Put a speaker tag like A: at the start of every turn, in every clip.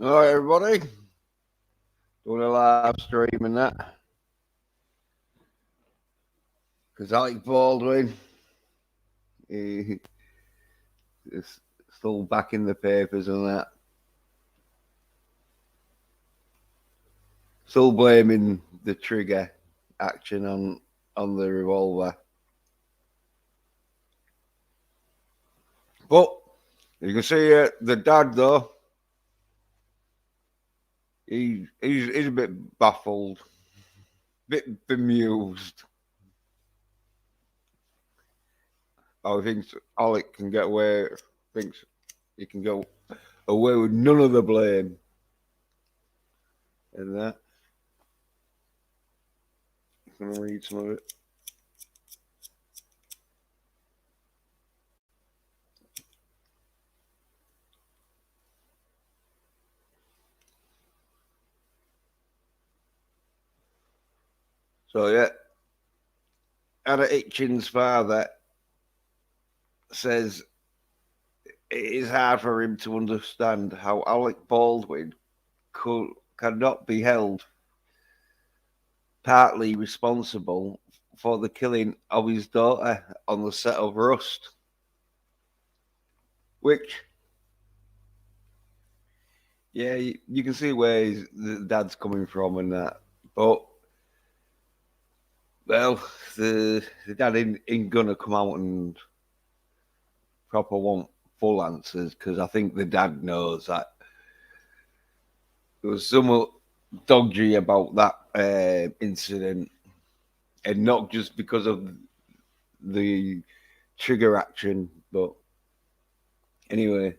A: All right, everybody. Doing a live stream and that. Because Alec Baldwin he is still back in the papers and that. Still blaming the trigger action on the revolver. But you can see the dad, though, he's a bit baffled, a bit bemused. Oh, he thinks Alec can get away, thinks he can go away with none of the blame. And that. I'm going to read some of it. So, yeah, Anna Hitchens' father says it is hard for him to understand how Alec Baldwin cannot be held partly responsible for the killing of his daughter on the set of Rust, which, yeah, you can see where the dad's coming from and that, but well, the dad ain't gonna come out and proper want full answers because I think the dad knows that there was somewhat dodgy about that incident, and not just because of the trigger action, but anyway.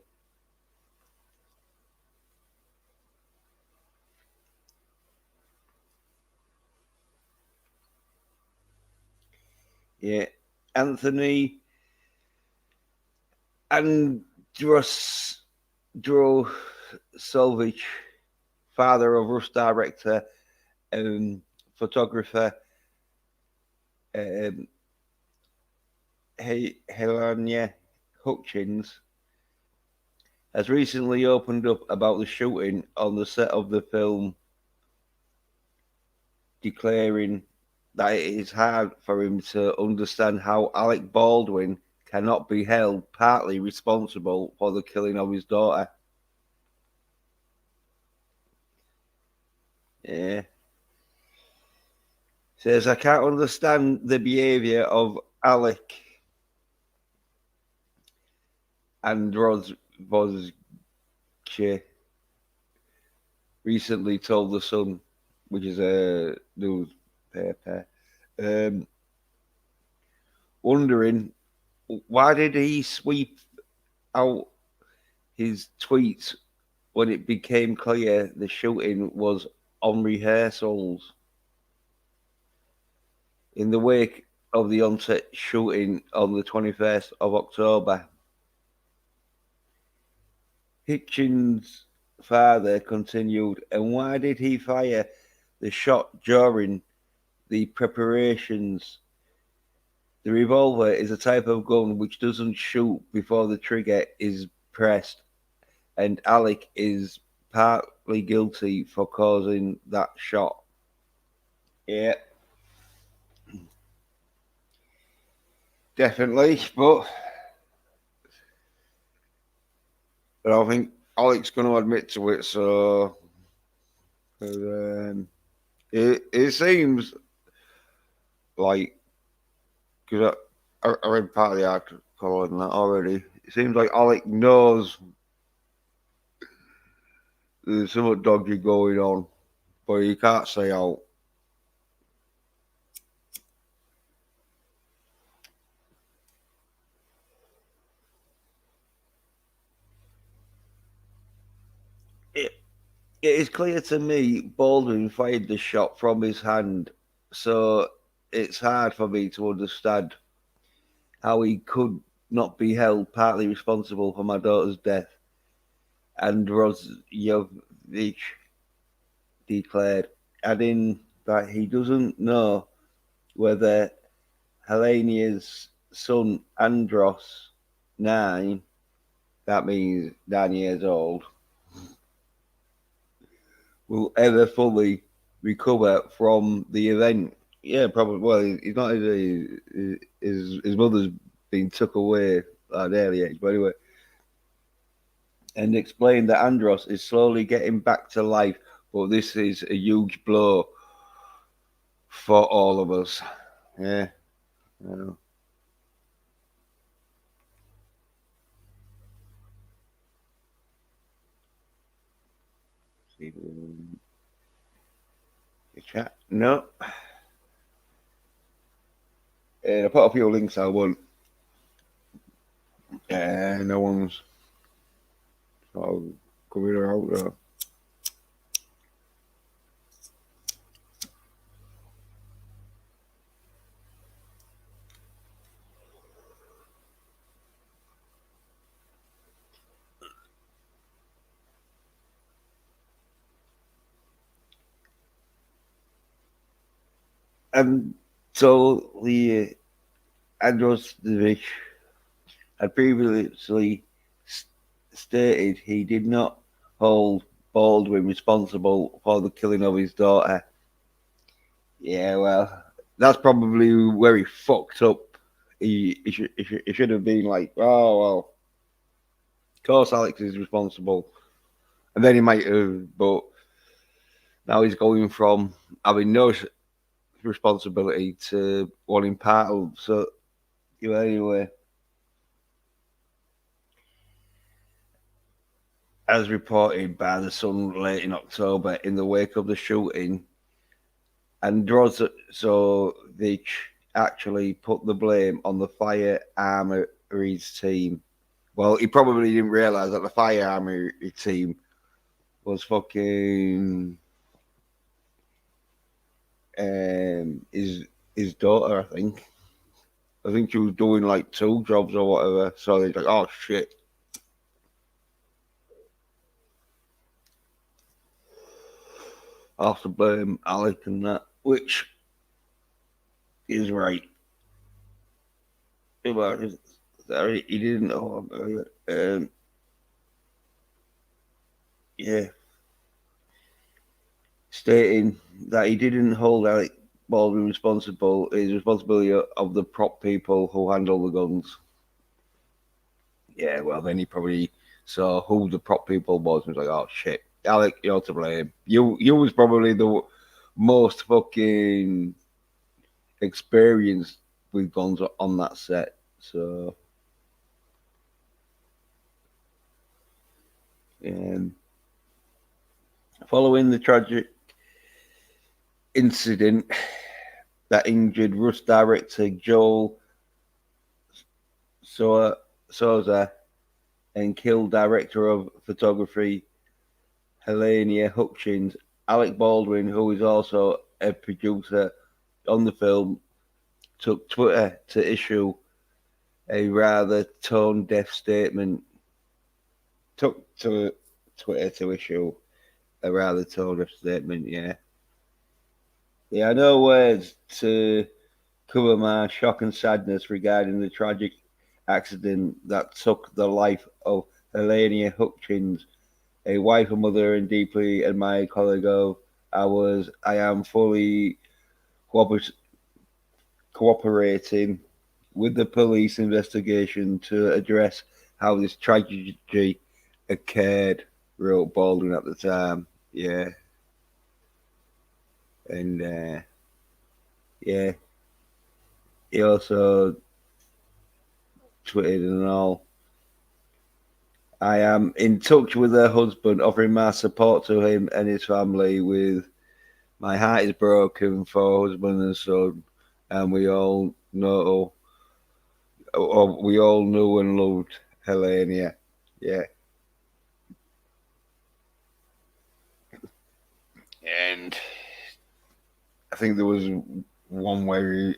A: Yeah, Anthony Androsovich, father of Rust director and photographer um, Helena Hutchins, has recently opened up about the shooting on the set of the film, declaring that it is hard for him to understand how Alec Baldwin cannot be held partly responsible for the killing of his daughter. Yeah. Says, I can't understand the behaviour of Alec Androzvozche, recently told The Sun, which is a newspaper, wondering why did he sweep out his tweets when it became clear the shooting was on rehearsals. In the wake of the on-set shooting on the 21st of October, Hitchens' father continued, and why did he fire the shot during the preparations? The revolver is a type of gun which doesn't shoot before the trigger is pressed, and Alec is partly guilty for causing that shot. Yeah, definitely, but I don't think Alec's going to admit to it. So it seems like, because I read part of the article and that already. It seems like Alec knows there's something dodgy going on, but he can't say out. It, it is clear to me Baldwin fired the shot from his hand, so it's hard for me to understand how he could not be held partly responsible for my daughter's death. And Rozjovich declared, adding that he doesn't know whether Helena's son Andros, 9, that means 9 years old, will ever fully recover from the event. Yeah, probably. Well, he's not. His mother's been took away at an early age, but anyway, and explained that Andros is slowly getting back to life, but this is a huge blow for all of us. Yeah. I know. See the chat. No. I put a few links I want. No one's sort of coming out there. And so the Andros Divish had previously stated he did not hold Baldwin responsible for the killing of his daughter. Yeah, well, that's probably where he fucked up. He should have been like, oh, well, of course Alex is responsible. And then he might have, but now he's going from having no responsibility to wanting part of. So, anyway, as reported by the Sun late in October, in the wake of the shooting, Androzovich actually put the blame on the Fire Armories team. Well, he probably didn't realize that the Fire Armory team was fucking his daughter. I think she was doing like 2 jobs or whatever. So they're like, oh shit. I'll have to blame Alec and that, which is right. He didn't know about it. Yeah, stating that he didn't hold Alec Baldwin responsible is responsibility of the prop people who handle the guns. Yeah, well then he probably saw who the prop people was and was like, oh shit, Alec, you're to blame. You was probably the most fucking experienced with guns on that set. So um, following the tragic incident that injured Rust director Joel Souza and killed director of photography Helena Hutchins, Alec Baldwin, who is also a producer on the film, took Twitter to issue a rather tone-deaf statement. Took to Twitter to issue a rather tone-deaf statement, yeah. Yeah, no words to cover my shock and sadness regarding the tragic accident that took the life of Helena Hutchins, a wife and mother and deeply admired colleague of ours. I am fully cooperating with the police investigation to address how this tragedy occurred, wrote Baldwin at the time. Yeah. And yeah, he also tweeted and all. I am in touch with her husband, offering my support to him and his family. With my heart is broken for husband and son, and we all know, or we all knew and loved Helena. Yeah, and I think there was one where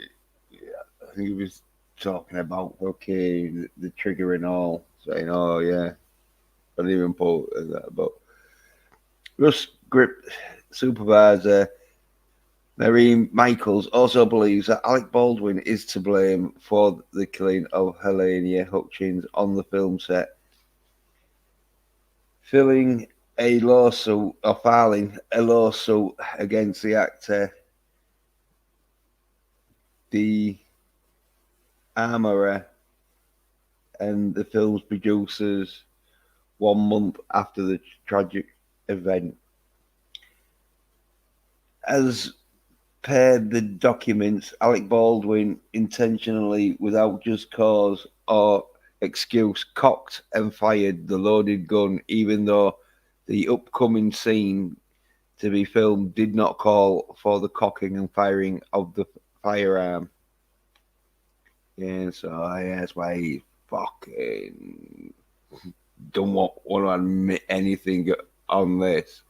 A: I think he was talking about the trigger and all, saying, "Oh yeah." I didn't even put that, but Russ Grip supervisor Maureen Michaels also believes that Alec Baldwin is to blame for the killing of Helena Hutchins on the film set. Filling a lawsuit or filing a lawsuit against the actor, the armourer, and the film's producers 1 month after the tragic event. As per the documents, Alec Baldwin intentionally, without just cause or excuse, cocked and fired the loaded gun, even though the upcoming scene to be filmed did not call for the cocking and firing of the firearm. Yeah, so that's why he fucking don't want to admit anything on this.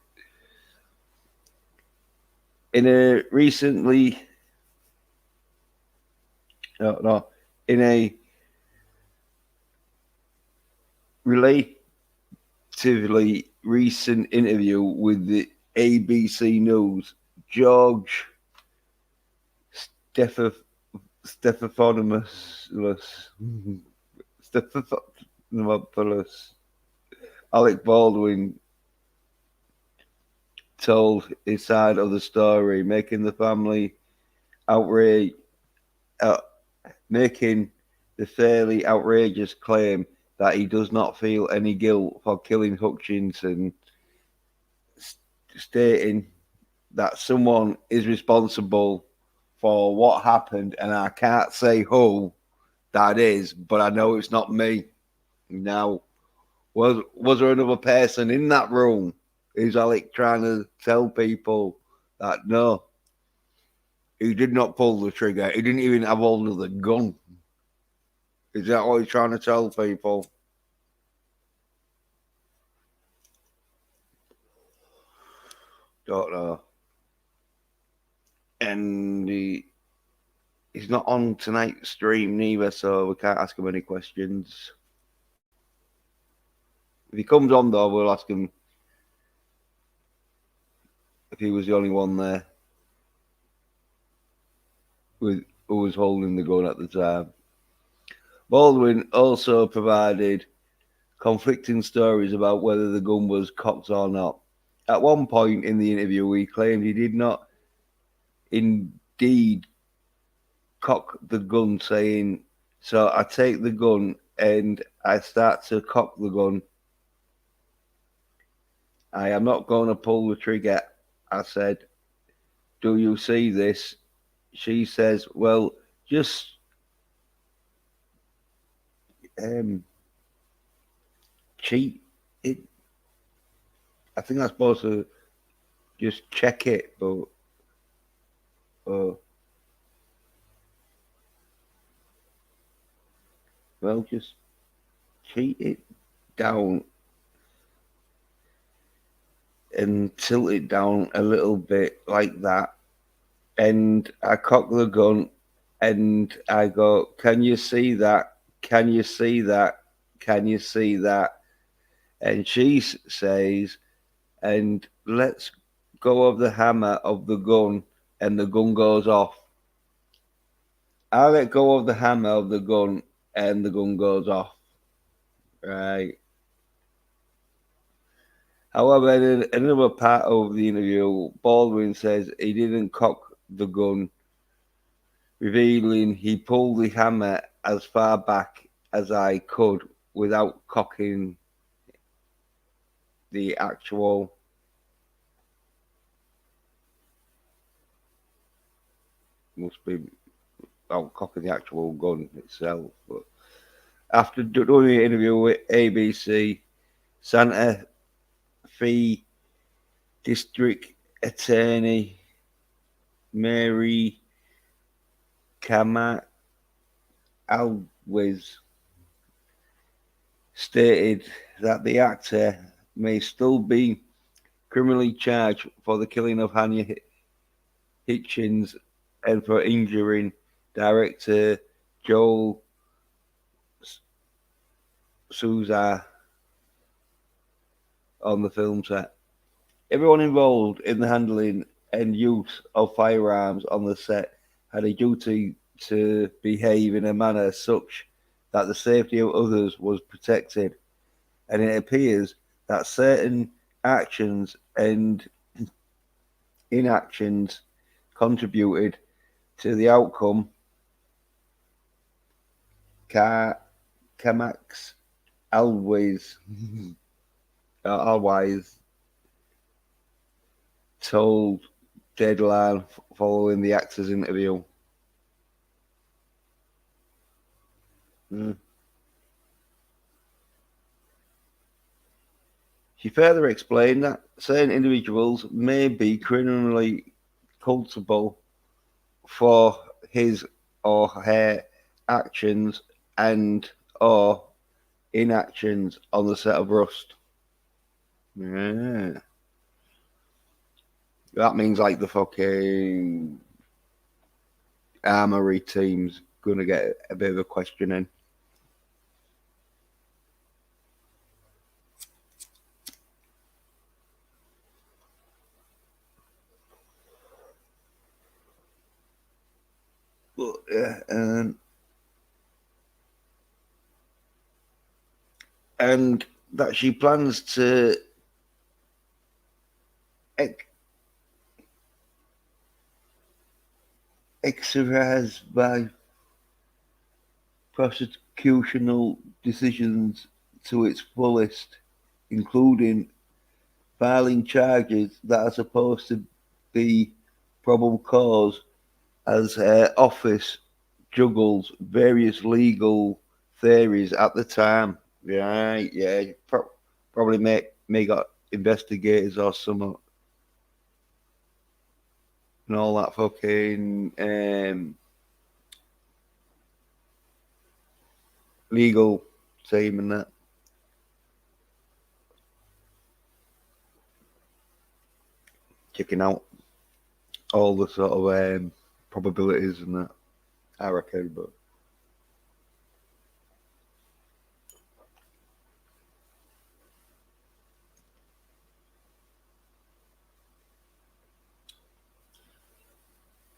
A: In a recently, in a relatively recent interview with the ABC News, George Stephanopoulos, Alec Baldwin told his side of the story, making the family outrage, making the fairly outrageous claim that he does not feel any guilt for killing Hutchinson, stating that someone is responsible for what happened, and I can't say who that is, but I know it's not me. Now, was there another person in that room? Is Alec trying to tell people that no, he did not pull the trigger. He didn't even have hold of the gun. Is that what he's trying to tell people? Don't know. And he's not on tonight's stream neither, so we can't ask him any questions. If he comes on, though, we'll ask him if he was the only one there who was holding the gun at the time. Baldwin also provided conflicting stories about whether the gun was cocked or not. At one point in the interview, he claimed he did not indeed cock the gun, saying, "So I take the gun and I start to cock the gun. I am not going to pull the trigger." I said, "Do you see this?" She says, "Well, just cheat it. I think I'm supposed to just check it, but well, just cheat it down and tilt it down a little bit like that." And I cock the gun and I go, "Can you see that? Can you see that? Can you see that?" And she says, "And let's go of the hammer of the gun," and the gun goes off. I let go of the hammer of the gun and the gun goes off. Right. However, in another part of the interview, Baldwin says he didn't cock the gun, revealing he pulled the hammer as far back as I could without cocking the actual cocking the actual gun itself. But after doing the interview with ABC, Santa Fe District Attorney Mary Kama Always stated that the actor may still be criminally charged for the killing of Hanya Hitchens and for injuring director Joel Souza on the film set. Everyone involved in the handling and use of firearms on the set had a duty to behave in a manner such that the safety of others was protected, and it appears that certain actions and inactions contributed to the outcome. Kamax always told Deadline following the actor's interview. She further explained that certain individuals may be criminally culpable for his or her actions and or inactions on the set of Rust. Yeah. That means like the fucking armory team's gonna get a bit of a questioning. But yeah, and that she plans to exercise by prosecutorial decisions to its fullest, including filing charges that are supposed to be probable cause, as her office juggles various legal theories at the time. Right, yeah, probably may got investigators or some and all that fucking legal team and that. Checking out all the sort of probabilities and that, I reckon, but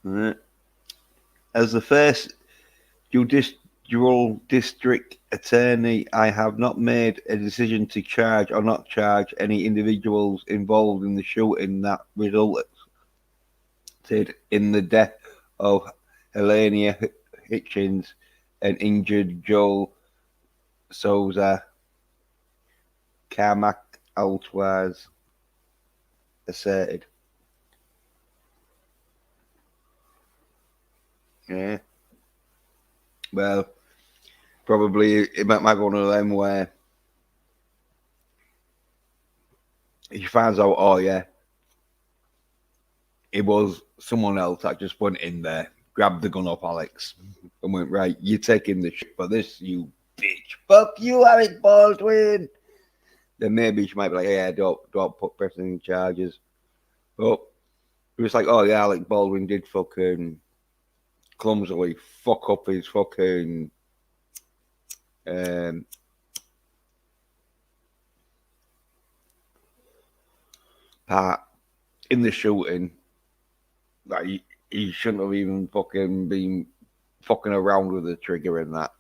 A: right. As the first judicial district attorney, I have not made a decision to charge or not charge any individuals involved in the shooting that resulted in the death of Helena Hitchens and injured Joel Souza. Carmack Altwaz asserted. Yeah. Well, probably it might be one of them where he finds out, oh yeah, it was someone else that just went in there, grabbed the gun off Alex, and went, right, you're taking the shit for this, you bitch. Fuck you, Alec Baldwin. Then maybe she might be like, yeah, don't put pressing charges. But it was like, oh yeah, Alec Baldwin did fucking clumsily fuck up his fucking um, part in the shooting. Like he shouldn't have even fucking been fucking around with the trigger and that.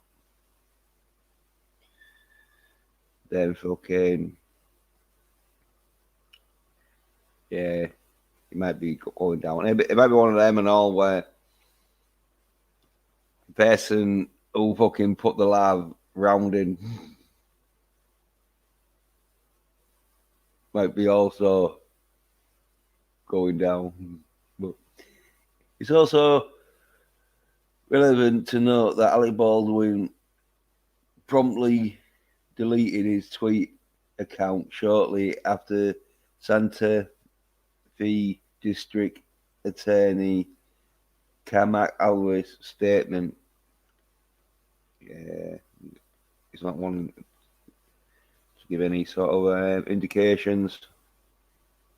A: Then fucking yeah, it might be going down. It might be one of them and all where the person who fucking put the live round in might be also going down. But it's also relevant to note that Alec Baldwin promptly deleted his tweet account shortly after Santa Fe District Attorney Kamak Alves' statement. Yeah, he's not wanting to give any sort of indications.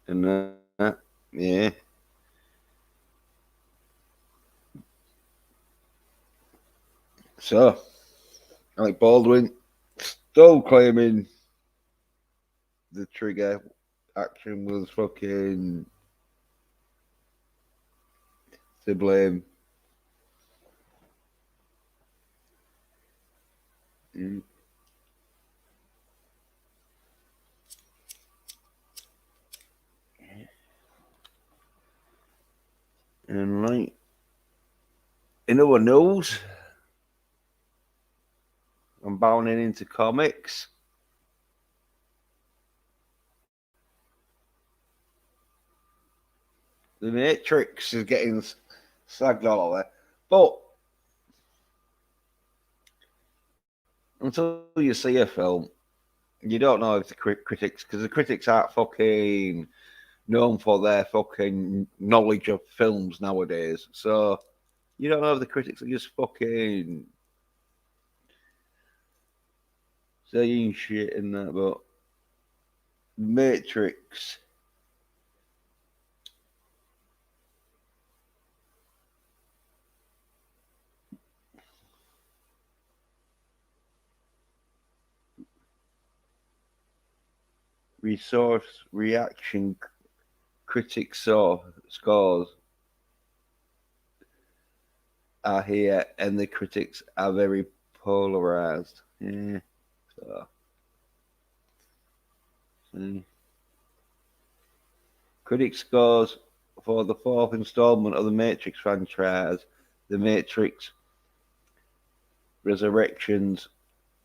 A: And that, yeah. So, Alec Baldwin still claiming the trigger action was fucking to blame. Mm. And like in other news, I'm bounding into comics. The Matrix is getting slagged all over. But until you see a film, you don't know if the critics, because the critics aren't fucking known for their fucking knowledge of films nowadays. So you don't know if the critics are just fucking saying shit in that. But Matrix resource reaction critics scores are here, and the critics are very polarized. Yeah. So, see. Critics scores for the fourth installment of the Matrix franchise, The Matrix Resurrections,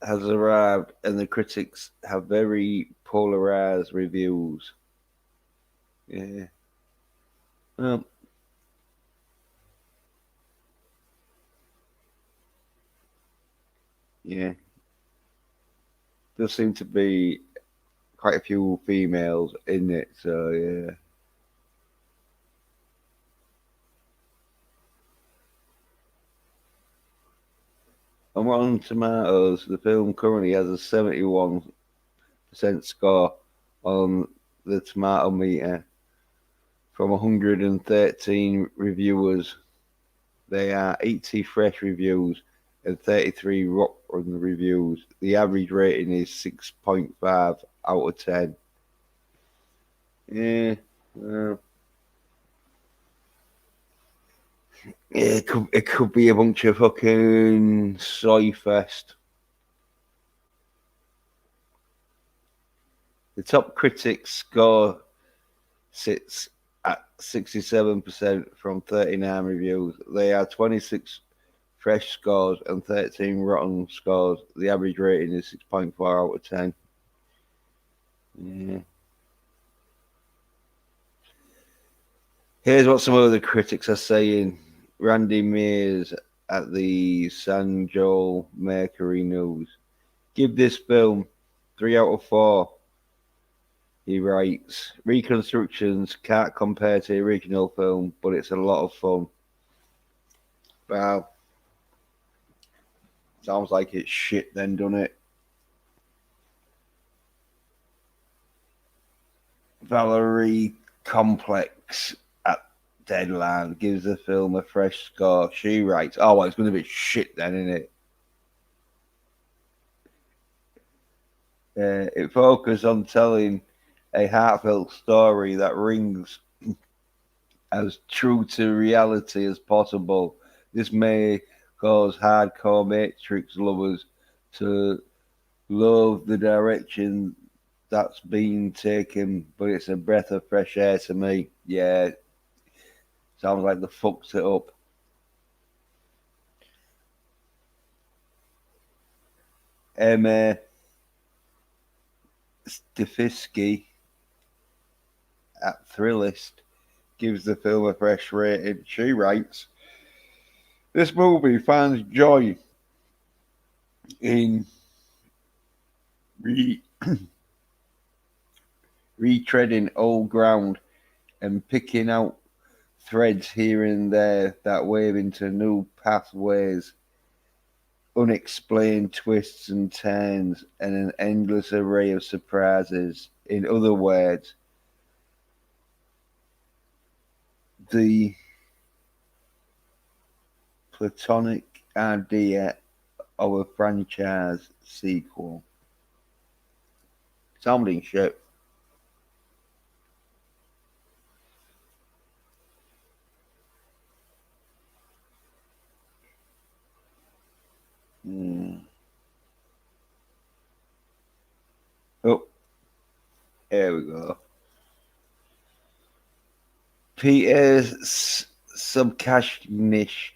A: has arrived, and the critics have very polarized reviews. Yeah. Um, yeah. There seem to be quite a few females in it, so yeah. On Rotten Tomatoes, the film currently has a 71% score on the tomato meter from 113 reviewers. There are 80 fresh reviews and 33 rotten reviews. The average rating is 6.5 out of 10. Yeah, uh, yeah, it could be a bunch of fucking soy fest. The top critics score sits at 67% from 39 reviews. They are 26 fresh scores and 13 rotten scores. The average rating is 6.4 out of 10. Yeah. Here's what some of the critics are saying. Randy Mears at the San Joel Mercury News. Give this film 3 out of 4. He writes, reconstructions can't compare to the original film, but it's a lot of fun. Wow. Sounds like it's shit then, doesn't it? Valerie Complex at Deadland gives the film a fresh score. She writes, oh, well, it's going to be shit then, isn't it? It focuses on telling a heartfelt story that rings as true to reality as possible. This may cause hardcore Matrix lovers to love the direction that's been taken, but it's a breath of fresh air to me. Yeah, sounds like they fucked it up. Emma Stefisky at Thrillist gives the film a fresh rating. She writes, this movie finds joy in re- retreading old ground and picking out threads here and there that wave into new pathways, unexplained twists and turns, and an endless array of surprises. In other words, the platonic idea of a franchise sequel. Sounding shit. Hmm. Oh, here we go. Peter Subkashnish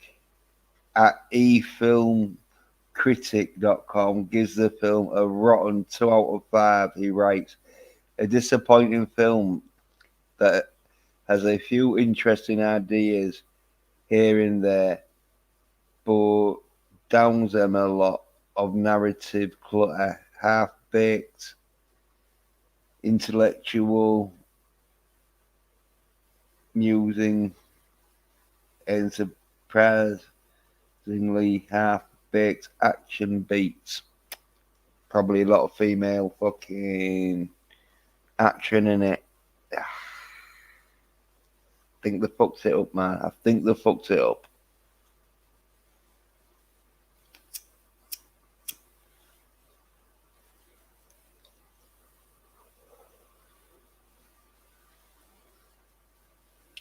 A: at efilmcritic.com gives the film a rotten 2 out of 5. He writes, a disappointing film that has a few interesting ideas here and there, but downs them a lot of narrative clutter, half-baked, intellectual musing, and surprisingly half-baked action beats. Probably a lot of female fucking action in it. I think they fucked it up, man. I think they fucked it up.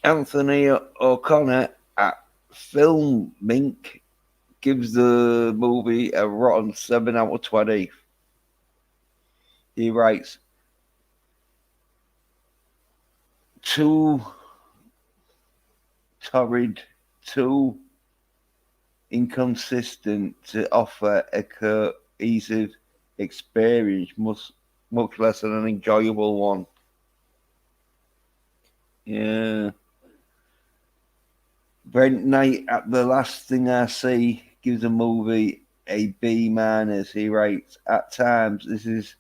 A: Anthony O'Connor at Film Mink gives the movie a rotten 7 out of 20. He writes, too torrid, too inconsistent to offer a cohesive experience, much less than an enjoyable one. Yeah. Brent Knight at The Last Thing I See gives the movie a B minus. He writes, at times this is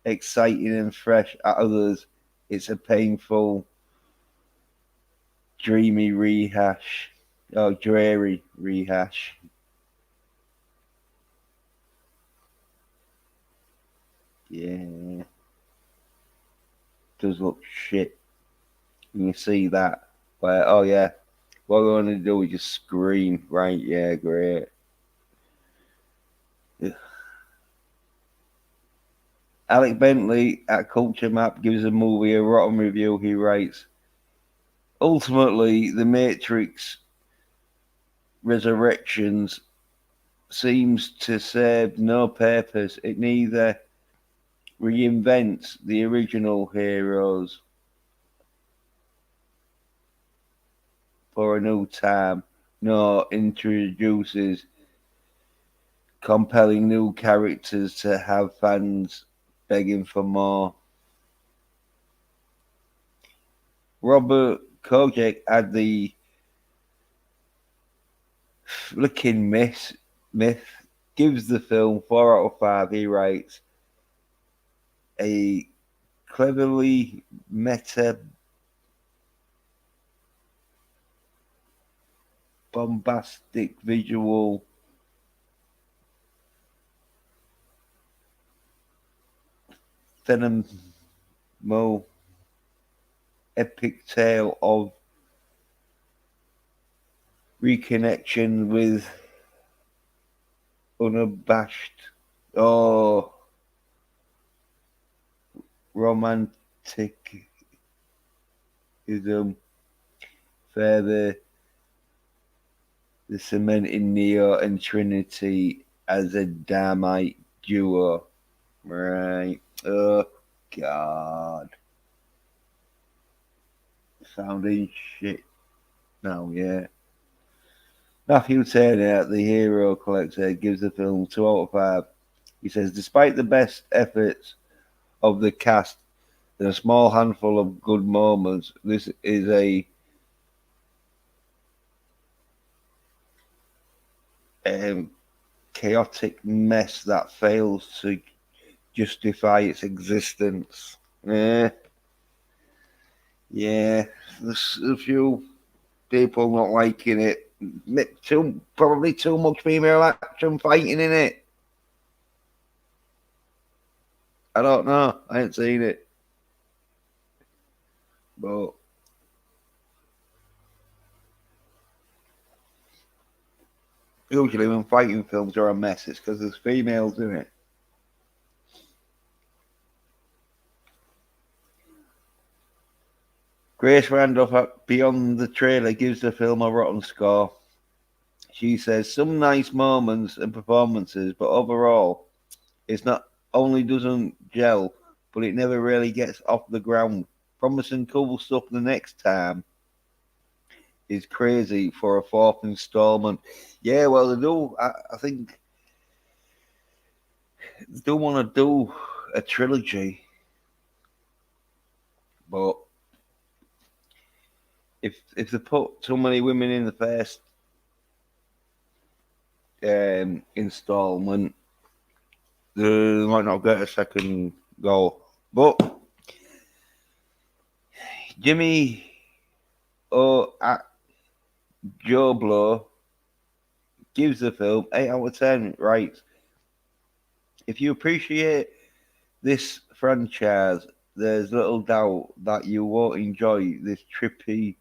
A: exciting and fresh. At others, it's a painful, dreary rehash. Yeah. Does look shit. And you see that. Where, oh yeah, what we're going to do is just scream. Right, yeah, great. Alec Bentley at Culture Map gives the movie a rotten review. He writes, ultimately, The Matrix Resurrections seems to serve no purpose. It neither reinvents the original heroes for a new time, nor introduces compelling new characters to have fans begging for more. Robert Kojak had the flicking myth gives the film 4 out of 5. He writes, a cleverly meta bombastic visual phenomenal epic tale of reconnection with unabashed romanticism, further the cementing Neo and Trinity as a Dharmite duo. Right. Oh, God. Sounding shit now, yeah. Matthew Turner, the hero collector, gives the film 2 out of 5. He says, despite the best efforts of the cast and a small handful of good moments, this is a chaotic mess that fails to justify its existence. Yeah, there's a few people not liking it. Probably too much female action fighting in it. I don't know. I ain't seen it, but usually when fighting films are a mess, it's because there's females in it. Grace Randolph at Beyond the Trailer gives the film a rotten score. She says some nice moments and performances, but overall, it's not only doesn't gel, but it never really gets off the ground. Promising cool stuff the next time. is crazy for a fourth installment. Yeah, well, they do. I think they do want to do a trilogy, but if they put too many women in the first installment, they might not get a second go. But Jimmy at Joe Blow gives the film 8 out of 10. Right. If you appreciate this franchise, there's little doubt that you won't enjoy this trippy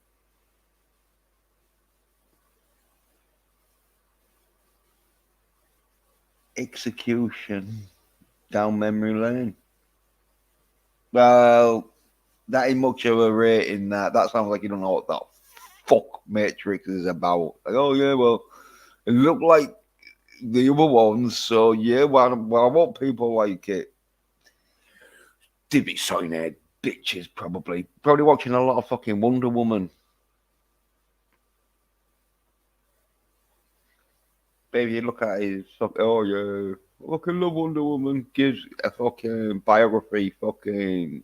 A: execution down memory lane. Well, that ain't much of a rating. That sounds like you don't know what the fuck Matrix is about. Like, oh yeah, well, it looked like the other ones, so yeah, well, I want people like it. Divvy sign head bitches, probably watching a lot of fucking Wonder Woman. Baby, you look at his fuck. Oh yeah, fucking love Wonder Woman. Gives a fucking biography, fucking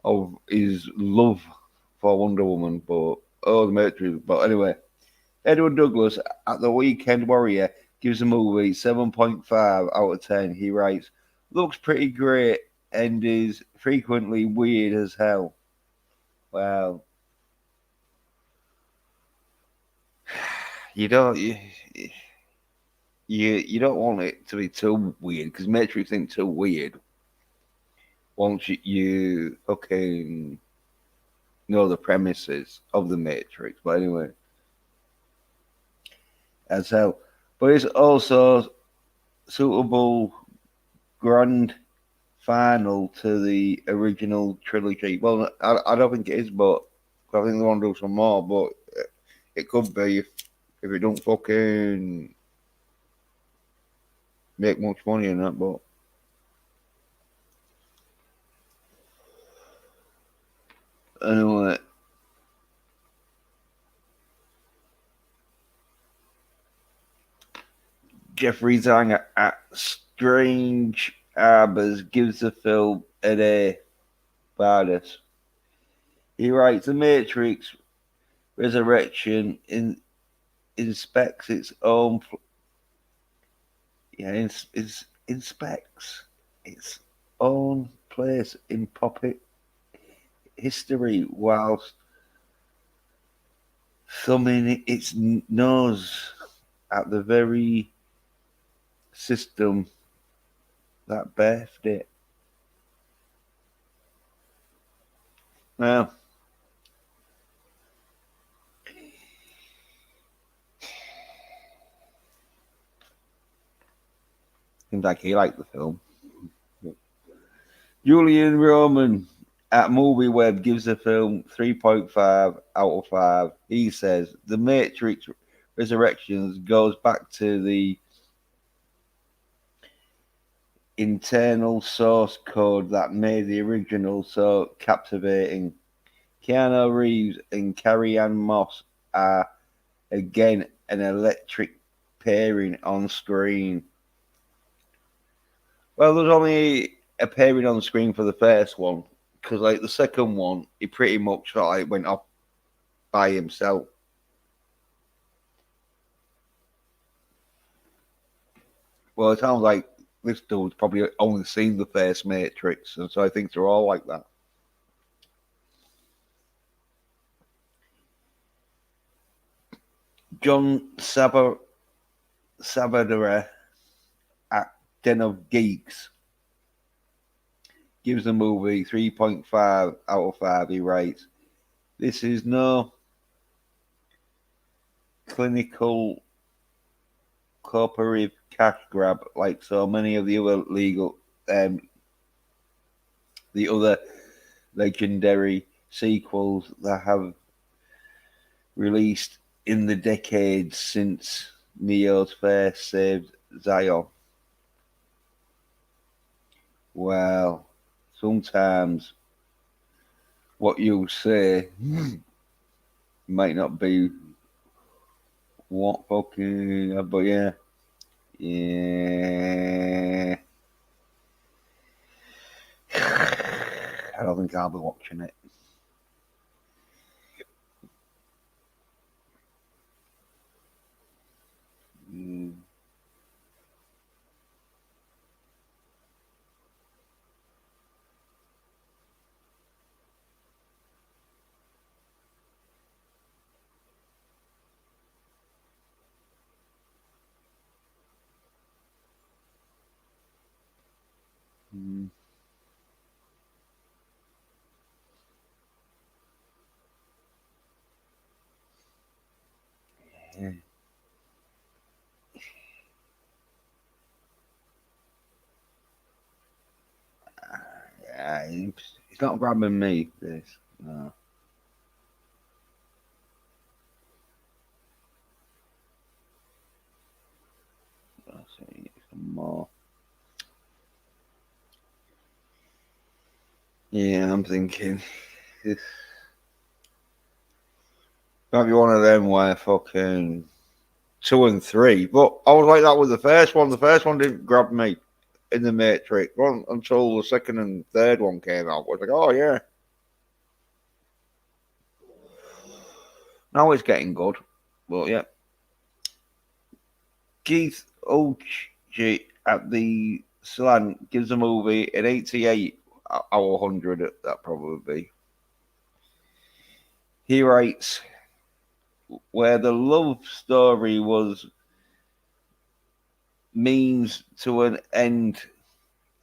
A: of his love for Wonder Woman, but oh the Matrix. But anyway, Edward Douglas at the Weekend Warrior gives the movie 7.5 out of 10. He writes, looks pretty great and is frequently weird as hell. Well, you don't you don't want it to be too weird because Matrix ain't too weird. Once you fucking know the premises of the Matrix, but anyway, as hell. But it's also suitable grand final to the original trilogy. Well, I don't think it is, but I think they want to do some more. But it could be if it don't fucking make much money in that. But anyway, Jeffrey Zang at Strange Arbors gives the film an A. Bardis. He writes, The Matrix Resurrection inspects its own inspects its own place in puppet history whilst thumbing its nose at the very system that birthed it. Well, seems like he liked the film. Julian Roman at MovieWeb gives the film 3.5 out of 5. He says The Matrix Resurrections goes back to the internal source code that made the original so captivating. Keanu Reeves and Carrie-Anne Moss are again an electric pairing on screen. Well, there's only a pairing on screen for the first one because, like, the second one, he pretty much like went off by himself. Well, it sounds like this dude's probably only seen the first Matrix, and so I think they're all like that. John Sabadera at Den of Geeks gives the movie 3.5 out of 5. He writes, This is no clinical corporative cash grab like so many of the other legendary sequels that have released in the decades since Neo's first saved Zion. Well, sometimes what you say might not be what fucking, but yeah. Yeah. I don't think I'll be watching it. Mm. Mm. Yeah. Yeah, it's not grabbing me. This, no. Let's see some more. Yeah, I'm thinking this might be one of them where fucking 2 and 3. But I was like that with the first one. The first one didn't grab me in the Matrix one until the second and third one came out. I was like, oh yeah, now it's getting good. But yeah, Keith Ochi at the Slant gives the movie an 88 out of 100. That probably be. He writes, where the love story was means to an end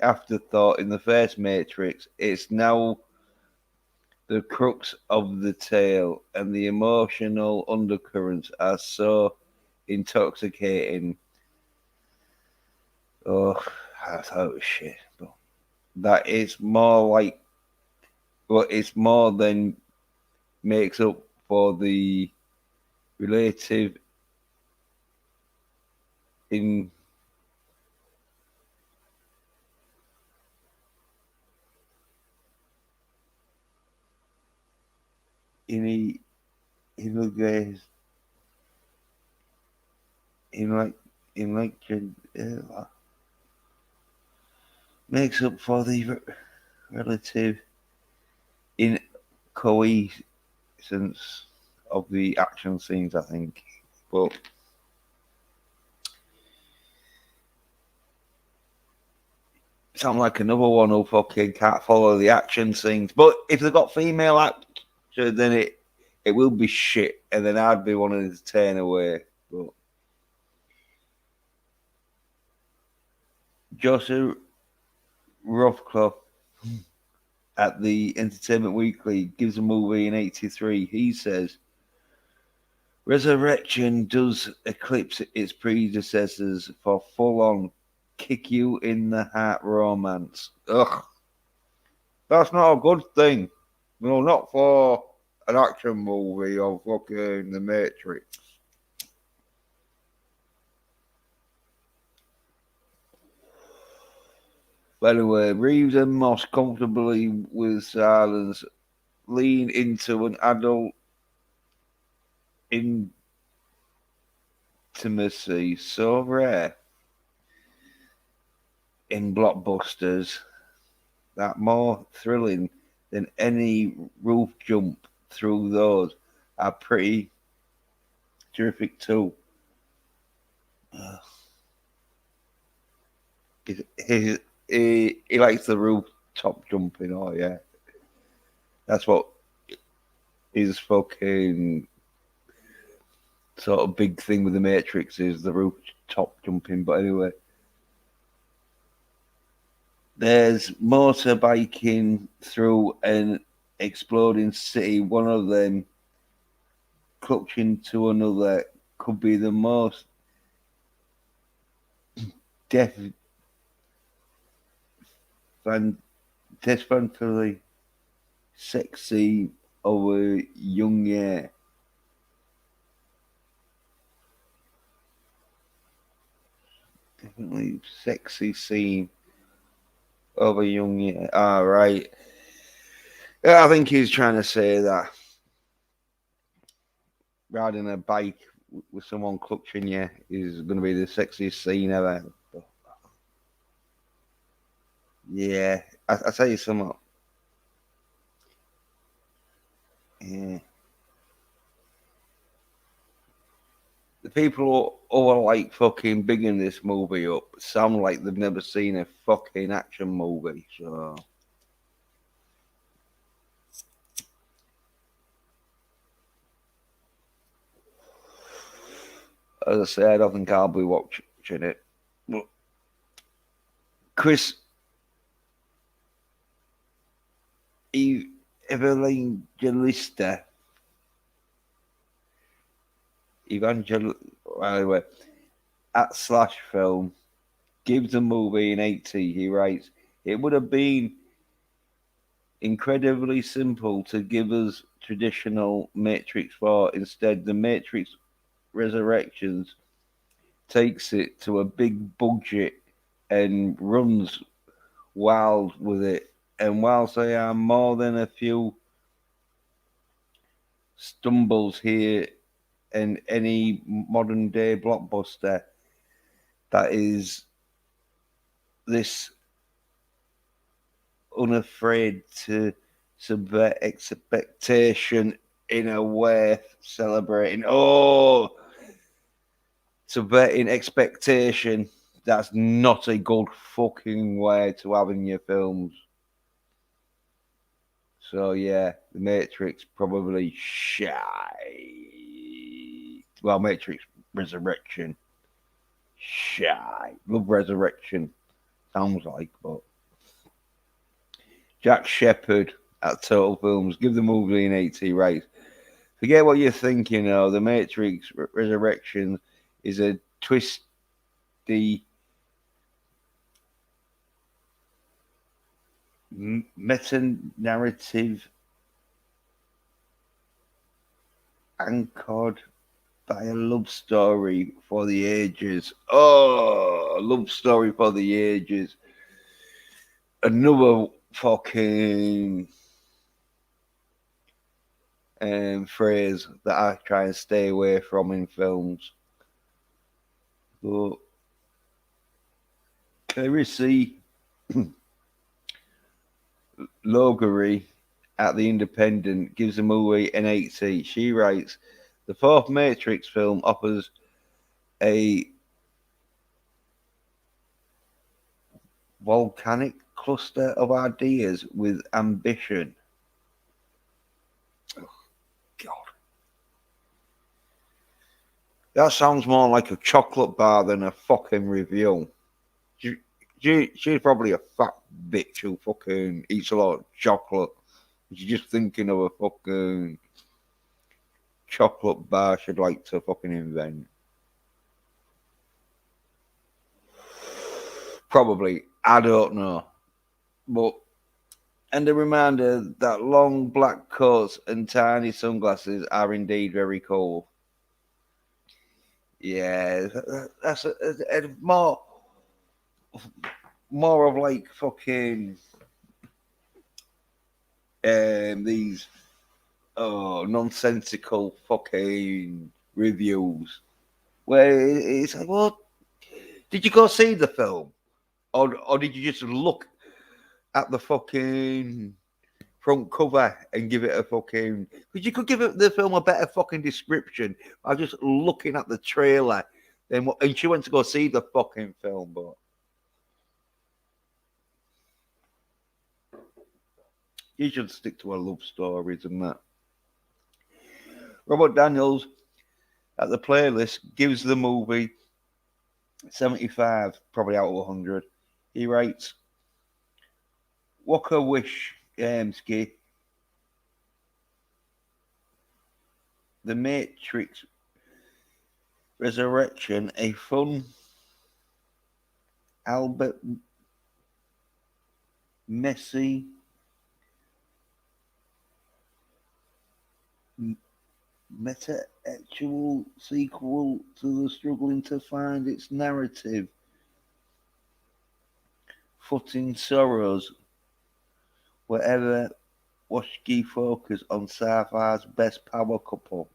A: afterthought in the first Matrix, it's now the crux of the tale, and the emotional undercurrents are so intoxicating. Oh, I thought it was shit, but that it's more like, well, it's more than makes up for the relative in in in the guys in like in like makes up for the relative incoherence of the action scenes, I think. But sound like another one who fucking can't follow the action scenes. But if they've got female actors, then it will be shit, and then I'd be wanting to turn away. But Joseph Rothkopf at the Entertainment Weekly gives the movie an 83. He says, Resurrection does eclipse its predecessors for full-on kick you in the heart romance. Ugh, that's not a good thing. No, not for an action movie or fucking The Matrix. By the way, Reeves and Moss comfortably with silence lean into an adult intimacy so rare in blockbusters that more thrilling than any roof jump through those are pretty terrific too. Uh, he likes the rooftop jumping. Oh yeah, that's what his fucking sort of big thing with the Matrix is, the rooftop jumping. But anyway, there's motorbiking through an exploding city. One of them clutching to another could be the most death fan deathfully sexy of a young year. Definitely sexy scene of a young year. Ah, right. Yeah, I think he's trying to say that riding a bike with someone clutching you is going to be the sexiest scene ever. Yeah, I tell you something. Yeah. The people who are like fucking bigging this movie up sound like they've never seen a fucking action movie. So, as I say, I don't think I'll be watching it. But Chris Evangelista, anyway, at Slash Film gives the movie an 80. He writes, "It would have been incredibly simple to give us traditional Matrix 4. Instead, the Matrix Resurrections takes it to a big budget and runs wild with it. And whilst there are more than a few stumbles here in any modern day blockbuster, that is this unafraid to subvert expectation in a way celebrating subverting expectation. That's not a good fucking way to have in your films. So yeah, the Matrix probably shy. Well, Matrix Resurrection shy. Love Resurrection sounds like, but Jack Shepherd at Total Films give the movie an 80 rate. Forget what you're thinking. The Matrix Resurrection is a twisty meta-narrative anchored by a love story for the ages. Oh, a love story for the ages. Another fucking phrase that I try and stay away from in films. But Clarissa Logery at The Independent gives the movie an 80. She writes, the fourth Matrix film offers a volcanic cluster of ideas with ambition. Oh, God. That sounds more like a chocolate bar than a fucking review. She's probably a fat bitch who fucking eats a lot of chocolate. She's just thinking of a fucking chocolate bar she'd like to fucking invent. Probably. I don't know. But, and a reminder that long black coats and tiny sunglasses are indeed very cool. Yeah, that's a more of like fucking these nonsensical fucking reviews where it's like, well, did you go see the film, or did you just look at the fucking front cover and give it a fucking? Because you could give the film a better fucking description by just looking at the trailer. Then and she went to go see the fucking film, but you should stick to her love stories and that. Robert Daniels at the playlist gives the movie 75, probably out of 100. He writes, Walker Wish, Ski. The Matrix Resurrection, a fun Albert messy meta-actual sequel to the struggling to find its narrative footing sorrows wherever Wachowski focus on sci-fi's best power couple.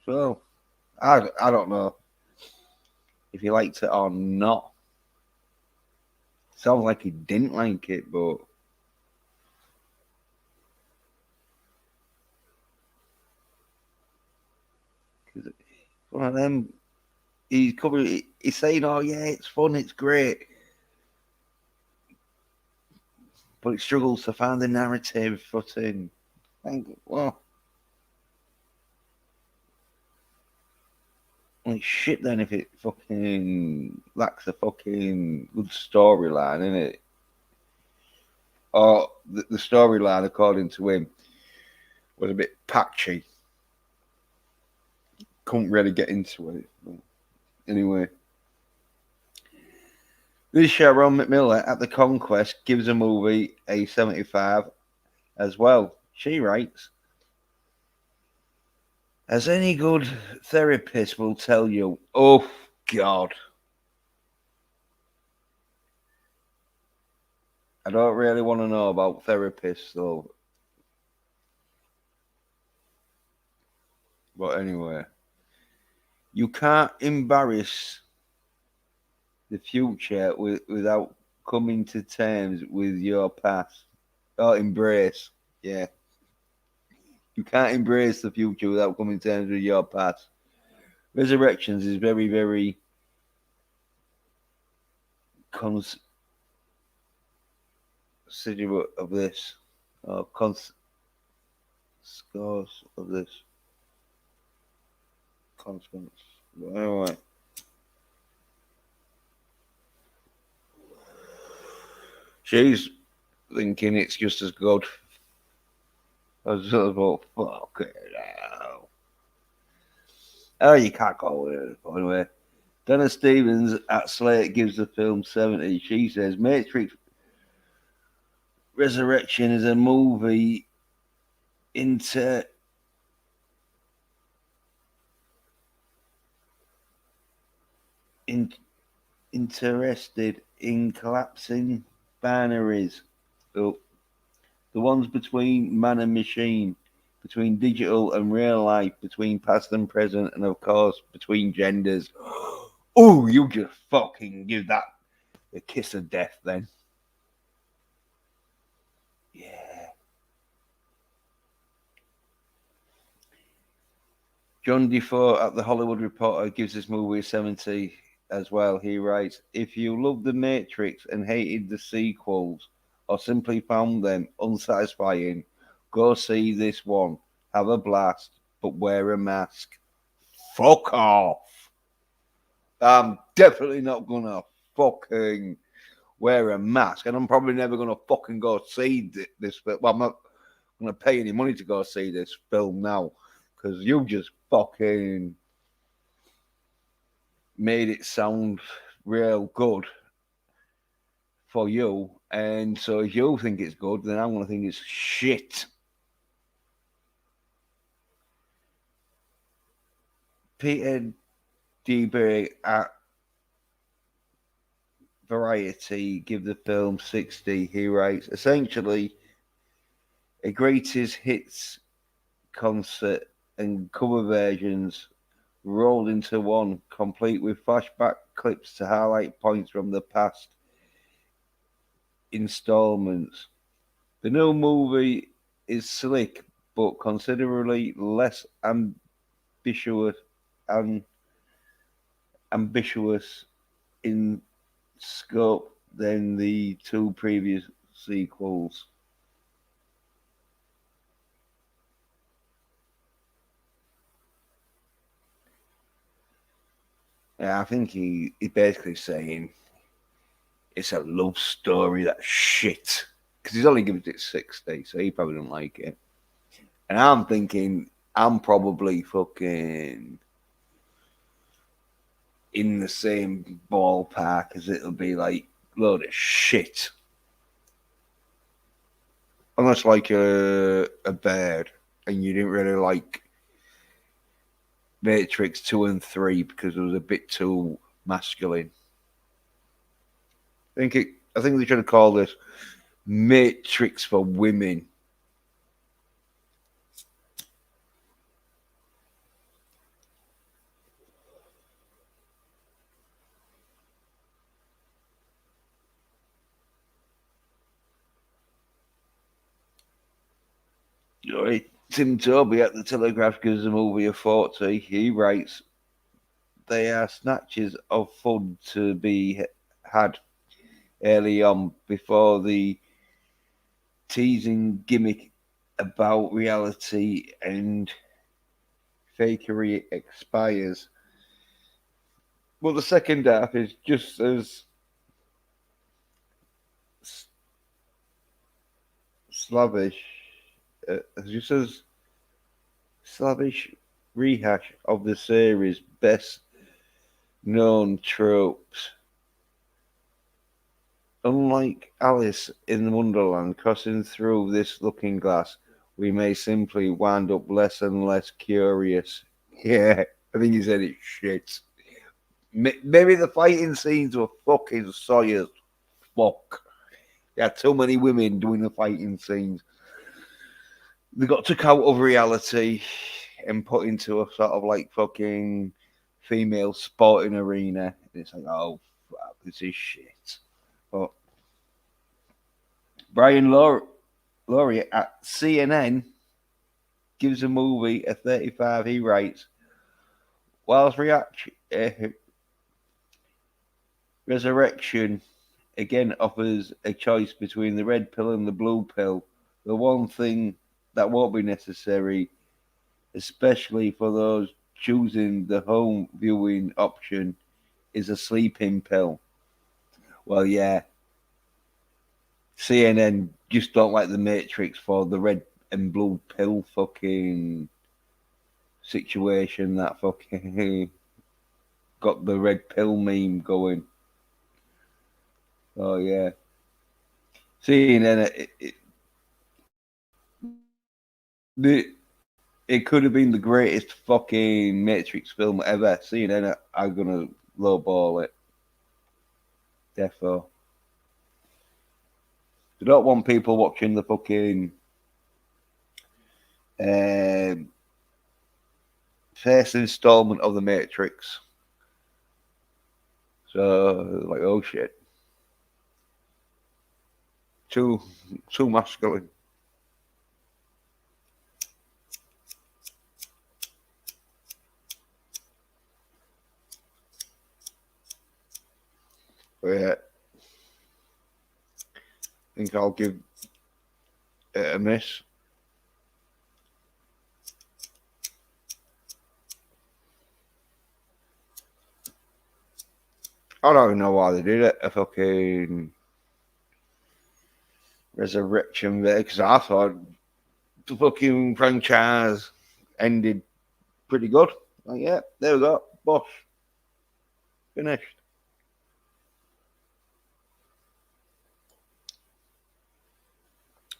A: So I don't know if he liked it or not. Sounds like he didn't like it, but cause one of them, he's saying, "Oh yeah, it's fun, it's great," but it struggles to find the narrative footing. Well, like shit. Then if it fucking lacks a fucking good storyline, innit? Or the storyline, according to him, was a bit patchy. Couldn't really get into it. But anyway, this Sharon McMillan at the Conquest gives the movie a 75 as well. She writes, as any good therapist will tell you, oh God, I don't really want to know about therapists though. But anyway, you can't embarrass the future without coming to terms with your past. Or embrace, yeah. You can't embrace the future without coming to terms with your past. Resurrections is very, very considerate of this, or scores of this consequence. But anyway, she's thinking it's just as good. I was sort of like, fuck it now. Oh, you can't go with it. Anyway, Donna Stevens at Slate gives the film 70. She says Matrix Resurrection is a movie into in, interested in collapsing binaries. Oh, the ones between man and machine, between digital and real life, between past and present, and of course, between genders. Oh, you just fucking give that the kiss of death then. Yeah. John Defoe at the Hollywood Reporter gives this movie a 70 as well. He writes, if you love The Matrix and hated the sequels or simply found them unsatisfying, go see this one. Have a blast, but wear a mask. Fuck off. I'm definitely not gonna fucking wear a mask, and I'm probably never gonna fucking go see this film. Well, I'm not gonna pay any money to go see this film now because you just fucking made it sound real good for you, and so if you think it's good, then I'm gonna think it's shit. Peter DeBerry at Variety give the film 60. He writes, essentially, a greatest hits concert and cover versions rolled into one, complete with flashback clips to highlight points from the past installments. The new movie is slick, but considerably less ambitious and ambitious in scope than the two previous sequels. Yeah, I think he basically saying it's a love story that's shit because he's only given it 60, so he probably don't like it. And I'm thinking I'm probably fucking in the same ballpark as it'll be like load of shit. Unless like a bird and you didn't really like Matrix 2 and 3 because it was a bit too masculine. I think they should have called this Matrix for women. Tim Toby at the Telegraph gives the movie a 40. He writes, they are snatches of fun to be had early on before the teasing gimmick about reality and fakery expires. Well, the second half is just as slavish, just as slavish rehash of the series' best known tropes. Unlike Alice in Wonderland crossing through this looking glass, we may simply wind up less and less curious. Yeah, I think he said it shit. Maybe the fighting scenes were fucking soy as fuck. They had too many women doing the fighting scenes. They got took out of reality and put into a sort of like fucking female sporting arena. And it's like, oh, fuck, this is shit. But Brian Laurie at CNN gives the movie a 35. He writes, whilst Resurrection again offers a choice between the red pill and the blue pill, the one thing that won't be necessary, especially for those choosing the home viewing option, is a sleeping pill. Well, yeah, CNN just don't like the Matrix for the red and blue pill fucking situation that fucking got the red pill meme going. Oh yeah, CNN it could have been the greatest fucking Matrix film ever. CNN are gonna lowball it. Therefore, they don't want people watching the fucking first installment of the Matrix. So like, oh shit, too masculine. But yeah, I think I'll give it a miss. I don't even know why they did it. A fucking resurrection there, because I thought the fucking franchise ended pretty good. Like, yeah, there we go. Bosh. Finished.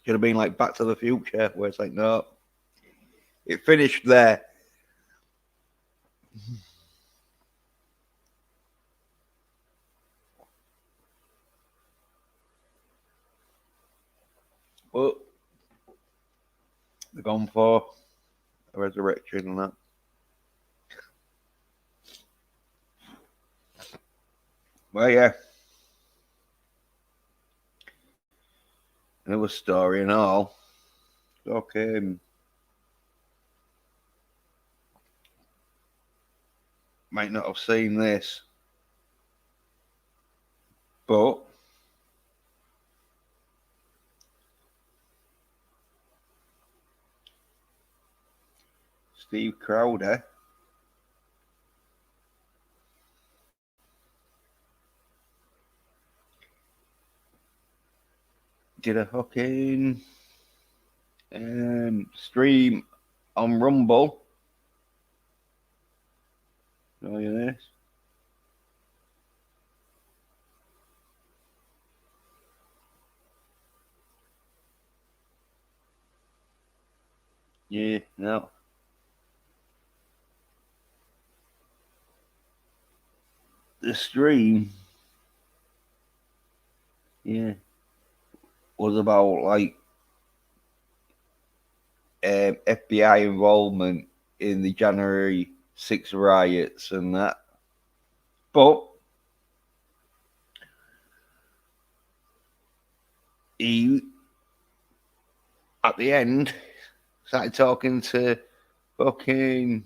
A: Should have been like Back to the Future, where it's like, no, it finished there. But they're gone for a resurrection and that. Well, yeah. Another story and all. Okay. Might not have seen this, but Steve Crowder did a fucking stream on Rumble. Know you this? Yeah, no. The stream, yeah, was about like FBI involvement in the January 6 riots and that. But he, at the end, Started talking to fucking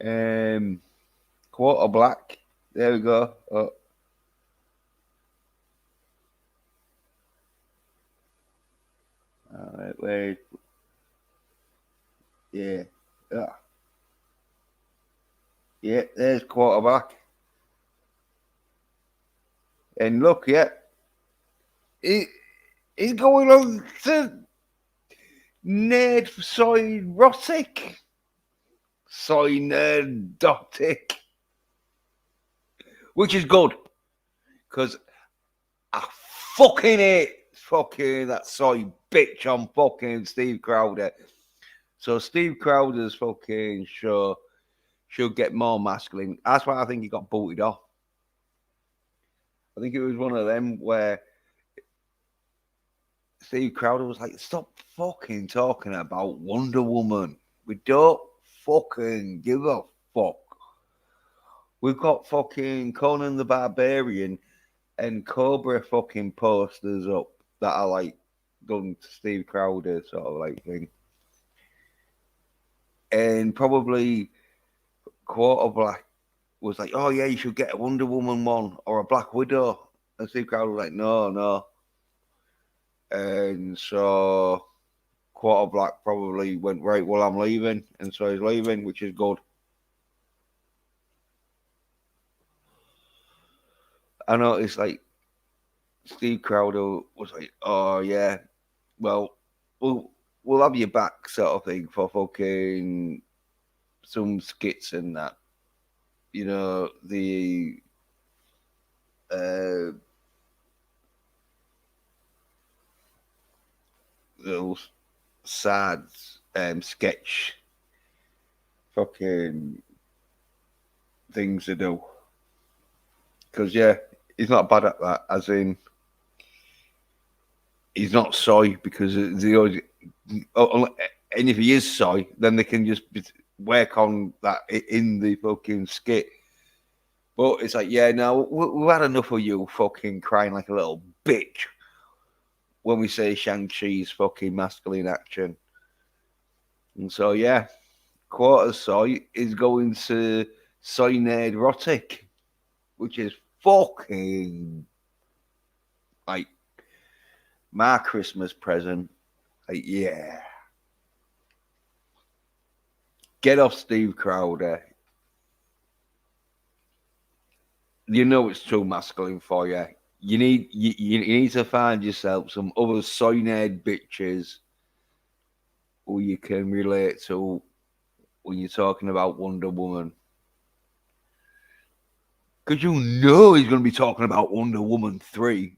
A: Quarter Black. There we go. Oh. All right, wait. Yeah. Yeah, there's Quarterback. And look, yeah, he, he's going on to Ned Soyrotic. Soy Nerdotic. Which is good. Because I fucking hate fucking that soy bitch on fucking Steve Crowder. So Steve Crowder's fucking show should get more masculine. That's why I think he got booted off. I think it was one of them where Steve Crowder was like, stop fucking talking about Wonder Woman. We don't fucking give a fuck. We've got fucking Conan the Barbarian and Cobra fucking posters up that are like done to Steve Crowder sort of like thing. And probably Quarter Black was like, oh yeah, you should get a Wonder Woman one or a Black Widow. And Steve Crowder was like, no. And so Quarter Black probably went, right, well, I'm leaving. And so he's leaving, which is good. I noticed like Steve Crowder was like, oh yeah, well, we'll have you back sort of thing for fucking some skits and that. You know, the little sad sketch fucking things to do. Because, yeah, he's not bad at that, as in, he's not soy because the always, and if he is soy, then they can just work on that in the fucking skit. But it's like, yeah, no, we've had enough of you fucking crying like a little bitch when we say Shang-Chi's fucking masculine action. And so, yeah, Quarter Soy is going to Soy Nerd Rotic, which is fucking like my Christmas present. Like, yeah. Get off Steve Crowder. You know it's too masculine for you. You need to find yourself some other soy nerd bitches who you can relate to when you're talking about Wonder Woman. Because you know he's going to be talking about Wonder Woman 3.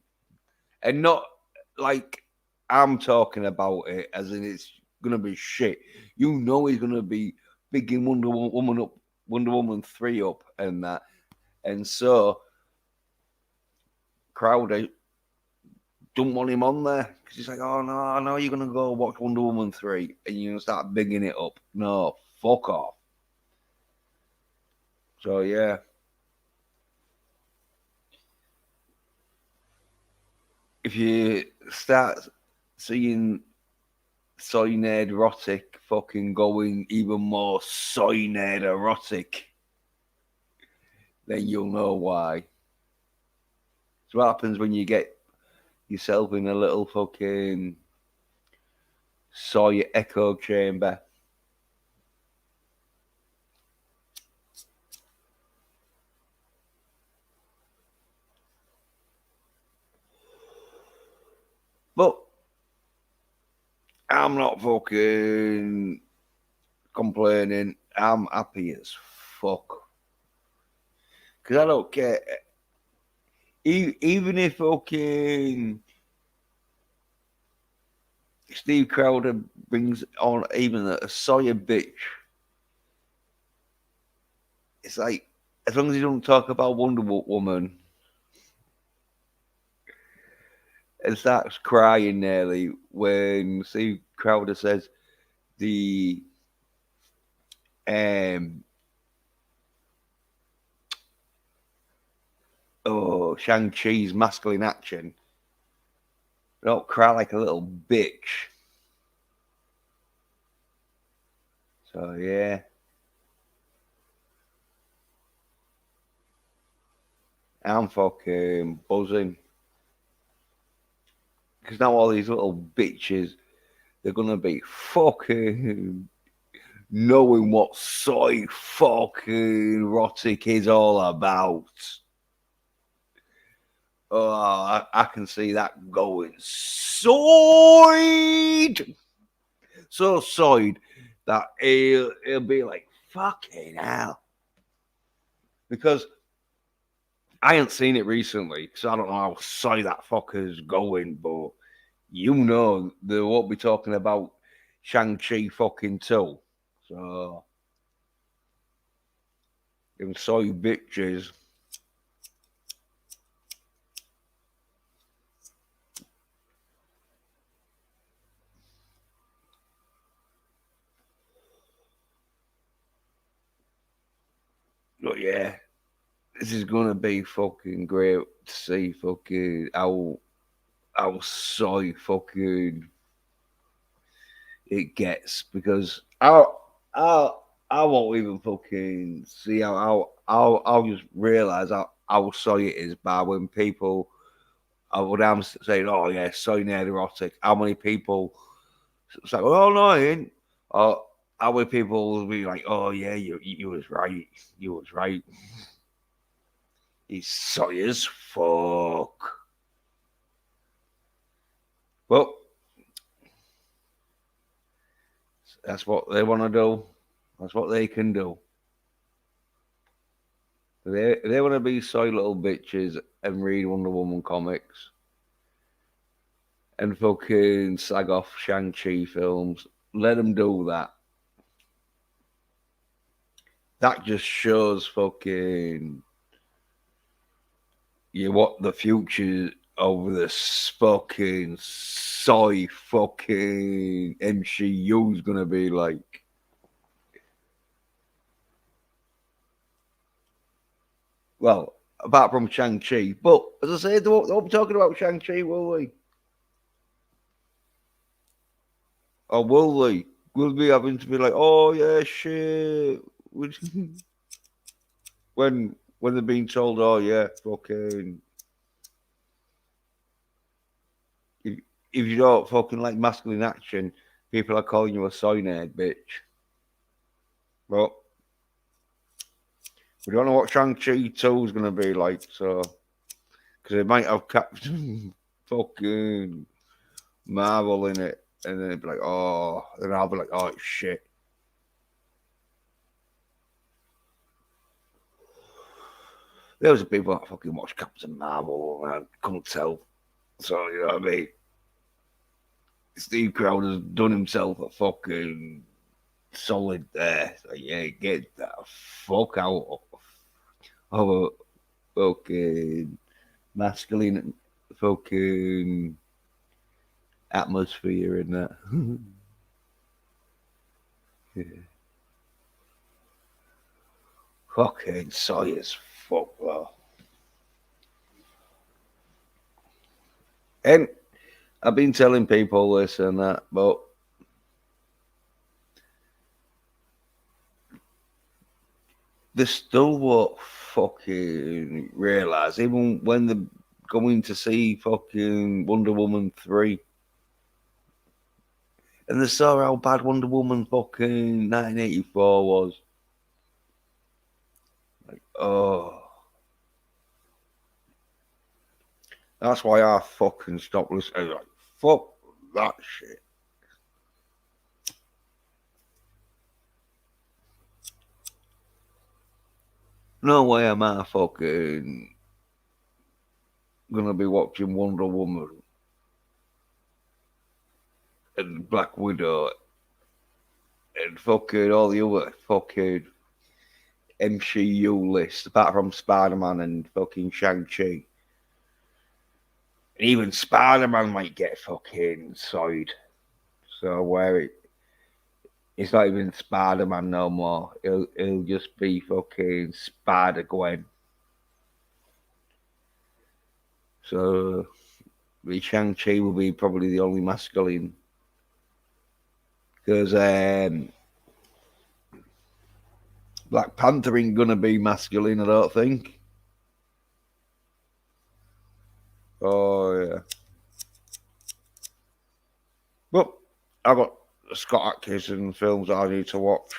A: And not like I'm talking about it as in it's going to be shit. You know he's going to be bigging Wonder Woman up, Wonder Woman 3 up and that. And so Crowder don't want him on there because he's like, oh no, I know you're gonna go watch Wonder Woman 3 and you're gonna start bigging it up. No, fuck off. So yeah. If you start seeing soy nerd erotic fucking going even more soy nerd erotic, then you'll know why. So what happens when you get yourself in a little fucking soy echo chamber? But I'm not fucking complaining. I'm happy as fuck. Because I don't care. Even if fucking Steve Crowder brings on even a Sawyer bitch, it's like, as long as you don't talk about Wonder Woman and starts crying nearly when Steve Crowder says the Shang-Chi's masculine action. Don't cry like a little bitch. So yeah, I'm fucking buzzing because now all these little bitches, they're gonna be fucking knowing what soy fucking erotic is all about. Oh, I can see that going soid, so soid that it'll be like fucking hell because I ain't seen it recently, so I don't know how soy that fucker's going, but you know they won't be talking about Shang-Chi fucking 2. So them soy bitches. But yeah, this is gonna be fucking great to see fucking how soy fucking it gets because I I won't even fucking see I'll just realise how soy it is by when people I would am saying, oh yeah, soy near erotic. How many people say, oh no, I ain't. Or how many people will be like, oh yeah, you was right, you was right. He's soy as fuck. Well, that's what they want to do. That's what they can do. They want to be soy little bitches and read Wonder Woman comics and fucking slag off Shang-Chi films. Let them do that. That just shows fucking you what the future of this fucking soy fucking MCU is gonna be like. Well, apart from Shang-Chi. But as I say, they won't be talking about Shang-Chi, will we? Or will they? Will we having to be like, oh yeah, shit. when they're being told, oh yeah, fucking if, if you don't fucking like masculine action, people are calling you a soy nerd, bitch. But we don't know what Shang-Chi 2 is gonna be like, so because it might have Captain fucking Marvel in it, and then it'd be like, oh, then I'll be like, oh shit. There was people that fucking watch Captain Marvel and I couldn't tell. So, you know what I mean? Steve Crowder's done himself a fucking solid there. So, yeah, get that fuck out of a fucking masculine fucking atmosphere in that. Yeah. Fucking soy as fuck, though. And I've been telling people this and that, but they still won't fucking realise, even when they're going to see fucking Wonder Woman 3, and they saw how bad Wonder Woman fucking 1984 was. Like, oh. That's why I fucking stopped listening. Like, fuck that shit. No way am I fucking gonna be watching Wonder Woman and Black Widow and fucking all the other fucking MCU list, apart from Spider Man and fucking Shang-Chi. And even Spider Man might get fucking soid. So where it's not even Spider Man no more. It'll just be fucking Spider Gwen. So the Shang-Chi will be probably the only masculine. Because Black Panther ain't gonna be masculine, I don't think. Oh yeah. But I've got Scott Adkins films I need to watch.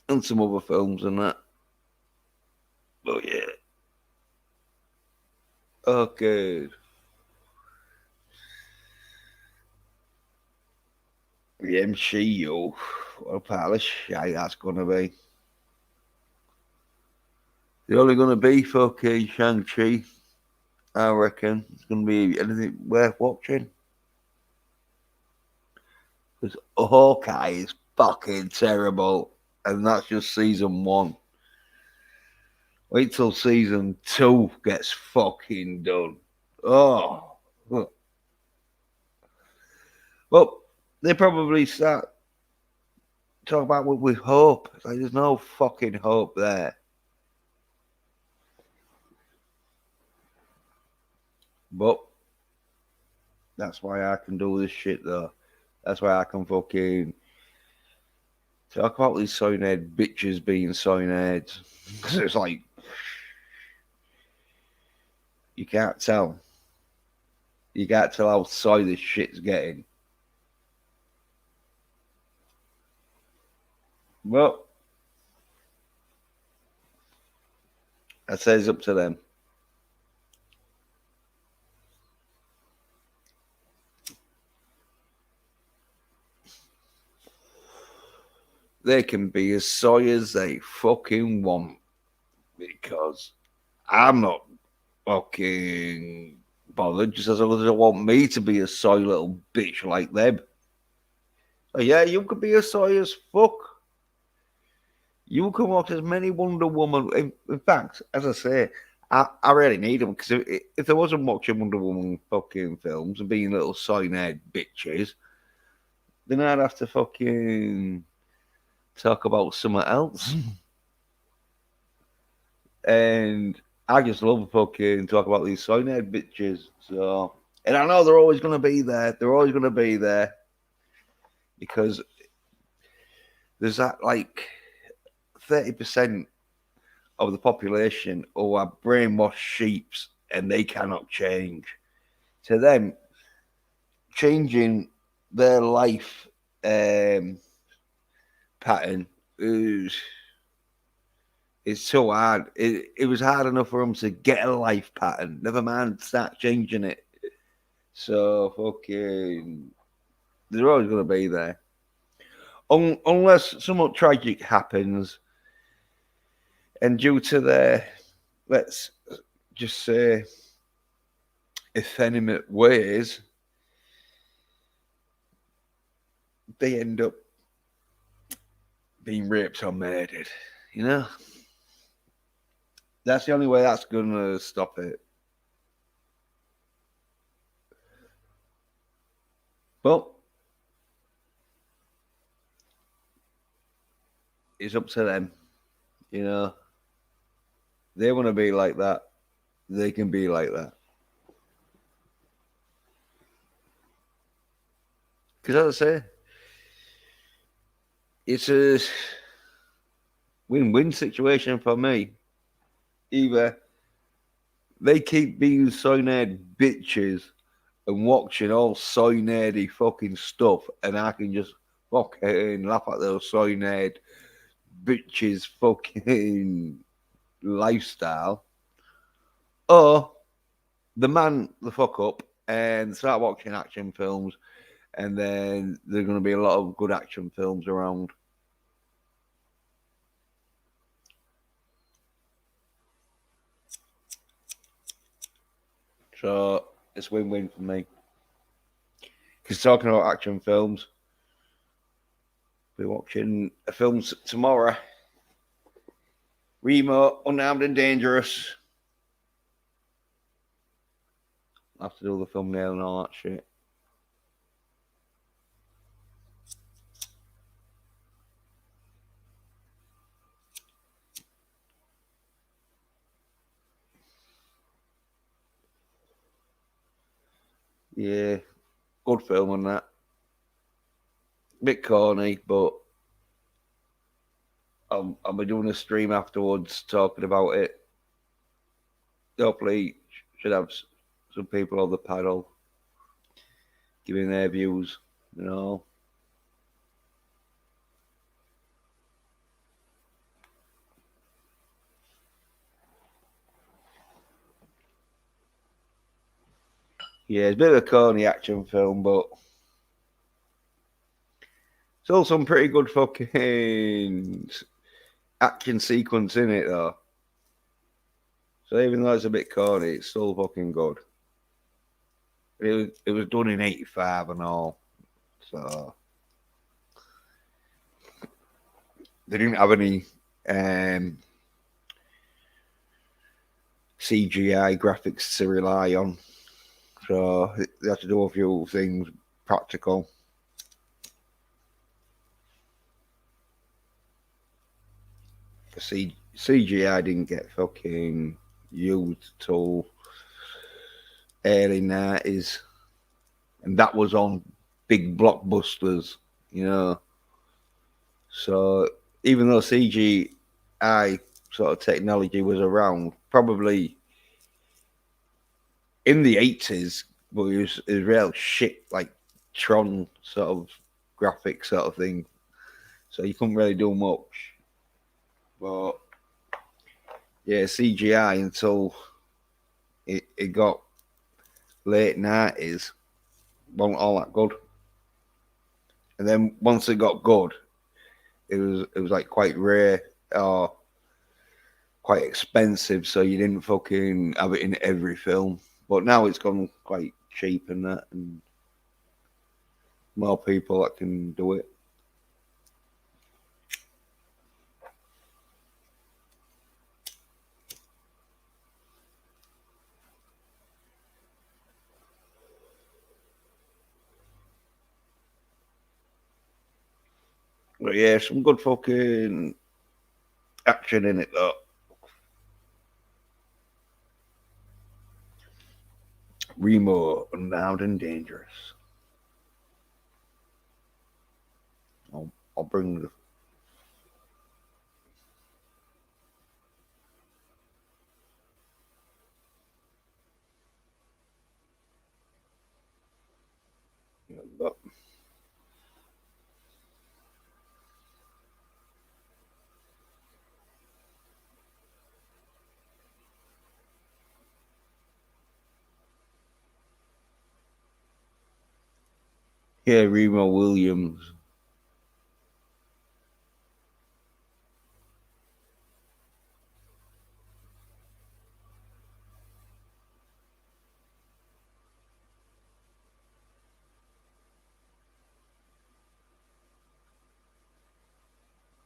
A: And some other films and that. But yeah. Okay. The MCU. What a pile of shite that's gonna be. They're only gonna be fucking Shang-Chi. I reckon it's gonna be anything worth watching. Because Hawkeye is fucking terrible. And that's just season 1. Wait till season 2 gets fucking done. Oh. Well, they probably start talking about with hope. It's like there's no fucking hope there. But that's why I can do this shit though. That's why I can fucking talk about these soy-head bitches being soy-heads. Because it's like, you can't tell. You can't tell how soy this shit's getting. Well, I say it's up to them. They can be as soy as they fucking want. Because I'm not fucking bothered just as long as they want me to be a soy little bitch like them. Oh, yeah, you could be a soy as fuck. You can watch as many Wonder Woman. In fact, as I say, I really need them because if I wasn't watching Wonder Woman fucking films and being little soy-head bitches, then I'd have to fucking talk about something else. And I just love fucking talk about these soy-head bitches. So, and I know they're always going to be there. They're always going to be there because there's that like 30% of the population who are brainwashed sheeps and they cannot change. To them, changing their life pattern is so hard. It was hard enough for them to get a life pattern. Never mind start changing it. So fucking, they're always going to be there, unless something tragic happens, and due to their, let's just say, effeminate ways, they end up being raped or murdered. You know, that's the only way that's going to stop it. But it's up to them. You know, they want to be like that. They can be like that. Because as I say, it's a win-win situation for me. Either they keep being soy-nerd bitches and watching all soy-nerdy fucking stuff, and I can just fucking laugh at those soy-nerd bitches fucking lifestyle, or the man the fuck up and start watching action films, and then there's going to be a lot of good action films around. So it's win-win for me. Because talking about action films, we're watching a film tomorrow. Remo, Unarmed and Dangerous. I have to do the thumbnail and all that shit. Yeah, good film on that. Bit corny, but I'll be doing a stream afterwards talking about it. Hopefully, should have some people on the panel giving their views. You know. Yeah, it's a bit of a corny action film, but still some pretty good fucking action sequence in it, though. So even though it's a bit corny, it's still fucking good. It was done in '85 and all, so they didn't have any CGI graphics to rely on. So they had to do a few things practical. CGI didn't get fucking used till early 90s. And that was on big blockbusters, you know. So even though CGI sort of technology was around, probably in the 80s, but it was real shit, like Tron sort of graphic sort of thing. So you couldn't really do much. But yeah, CGI until it got late 90s wasn't all that good. And then once it got good, it was like quite rare or quite expensive, so you didn't fucking have it in every film. But now it's gone quite cheap and that, and more people that can do it. But yeah, some good fucking action in it though. Remo, Unbound and Dangerous. I'll bring the. Yeah, Remo Williams.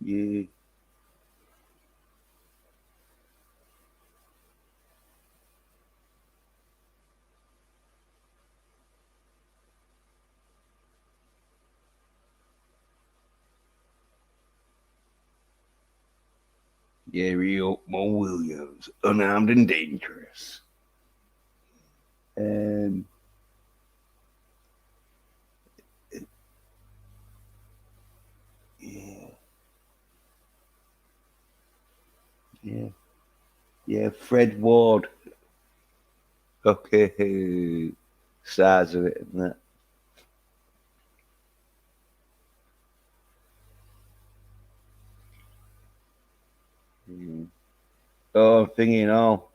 A: Yeah, yeah, Remo Williams, Unarmed and Dangerous. Um, yeah, yeah, yeah. Fred Ward. Okay, stars of it and that. Mm. Oh, thingy and all.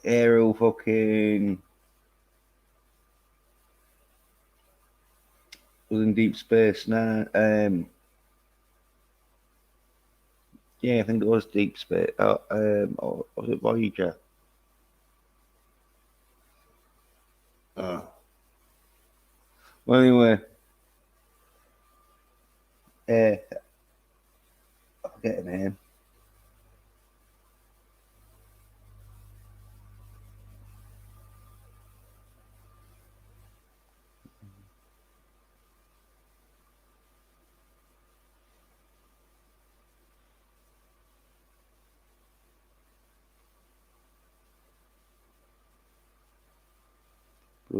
A: Aero fucking was in deep space now. Yeah, I think it was deep space. Or was it Voyager? Oh. Well, anyway, I forget the name.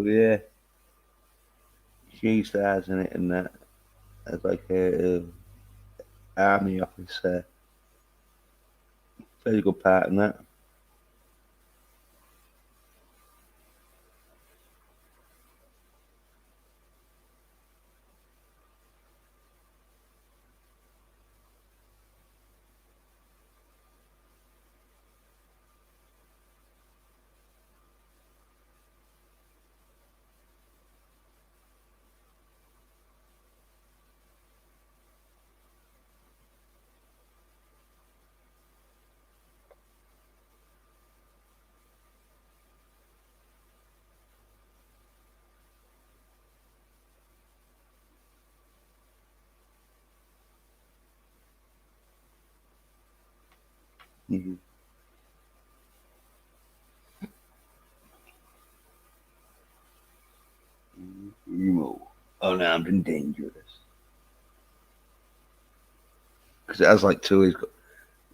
A: yeah, she stars in it and that as like a army officer. Very good part in that. Mm-hmm. Remo, unarmed and dangerous. Because it has like two.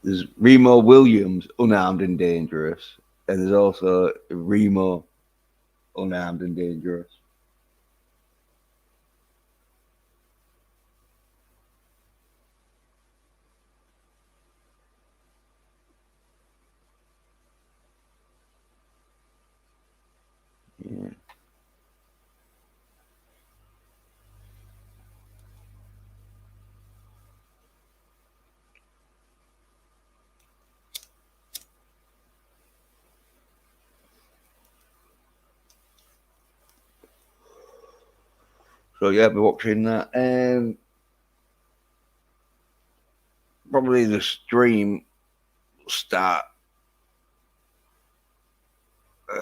A: There's Remo Williams, unarmed and dangerous, and there's also Remo, unarmed and dangerous. Yeah. So yeah, I'll be watching that. Probably the stream start uh,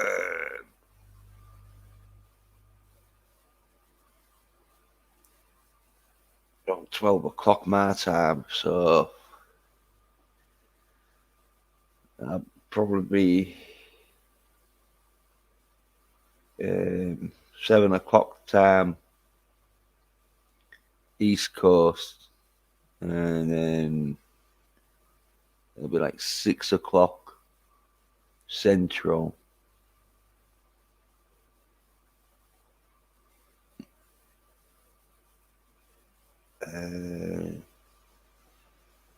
A: 12 o'clock my time. So I'll probably be 7 o'clock time East Coast, and then it'll be like 6 o'clock Central.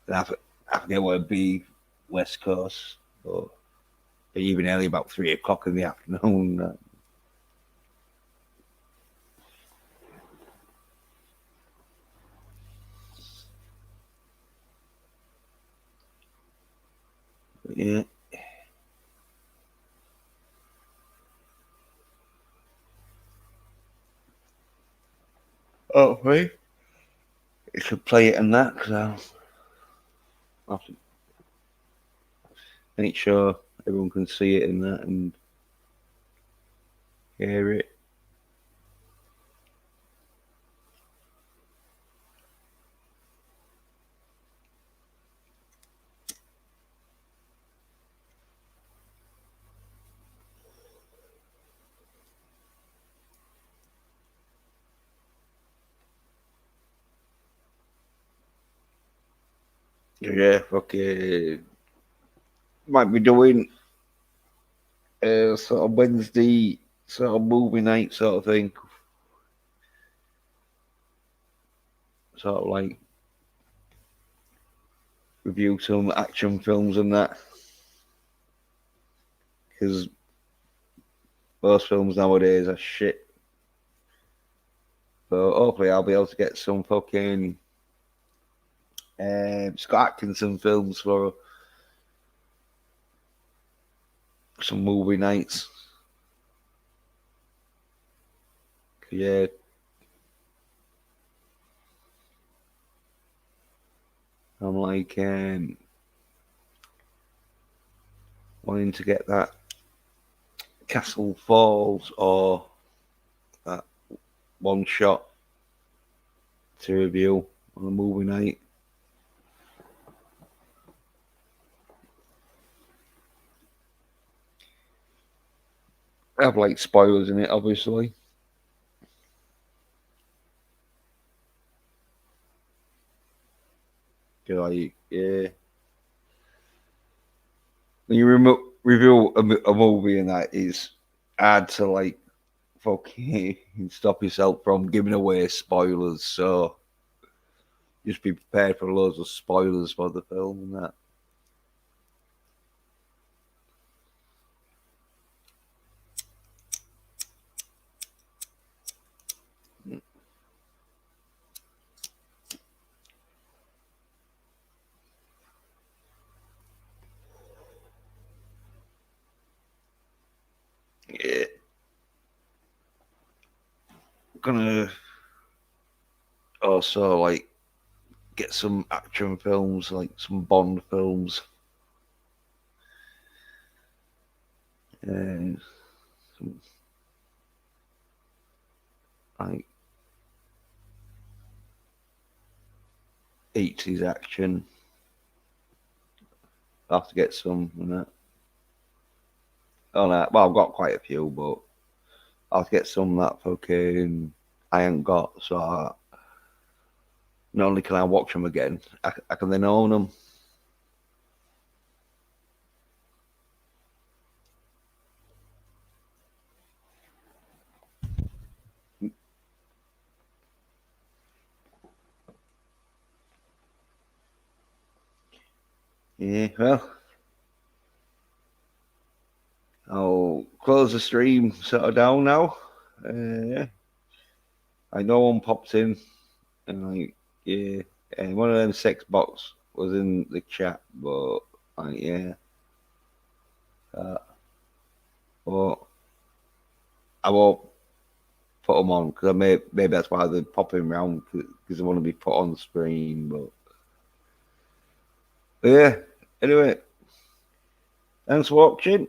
A: I forget what it'd be West Coast, or even early, about 3 o'clock in the afternoon. Yeah. Oh, right. You should play it in that because I'll have to make sure everyone can see it in that and hear it. Yeah, okay. Might be doing sort of Wednesday sort of movie night sort of thing. Sort of like review some action films and that. Because most films nowadays are shit. So hopefully I'll be able to get some fucking Scott Atkinson films for some movie nights. Yeah, I'm like wanting to get that Castle Falls or that One Shot to review on a movie night. I have like spoilers in it, obviously. Like, yeah, when you review a movie and that is hard to like fucking stop yourself from giving away spoilers. So just be prepared for loads of spoilers for the film and that. Yeah. Gonna also like get some action films, like some Bond films. And some like 80s action. I'll have to get some and that. Oh no, well I've got quite a few, but I'll have to get some that fucking I ain't got, so not only can I watch them again, I can then own them. Yeah, well, I'll close the stream sort of down now. Yeah, I know one popped in, and like, yeah, and one of them sex bots was in the chat, but like, yeah, uh, but I won't put them on because maybe that's why they're popping around because they want to be put on screen. But yeah, anyway, thanks for watching.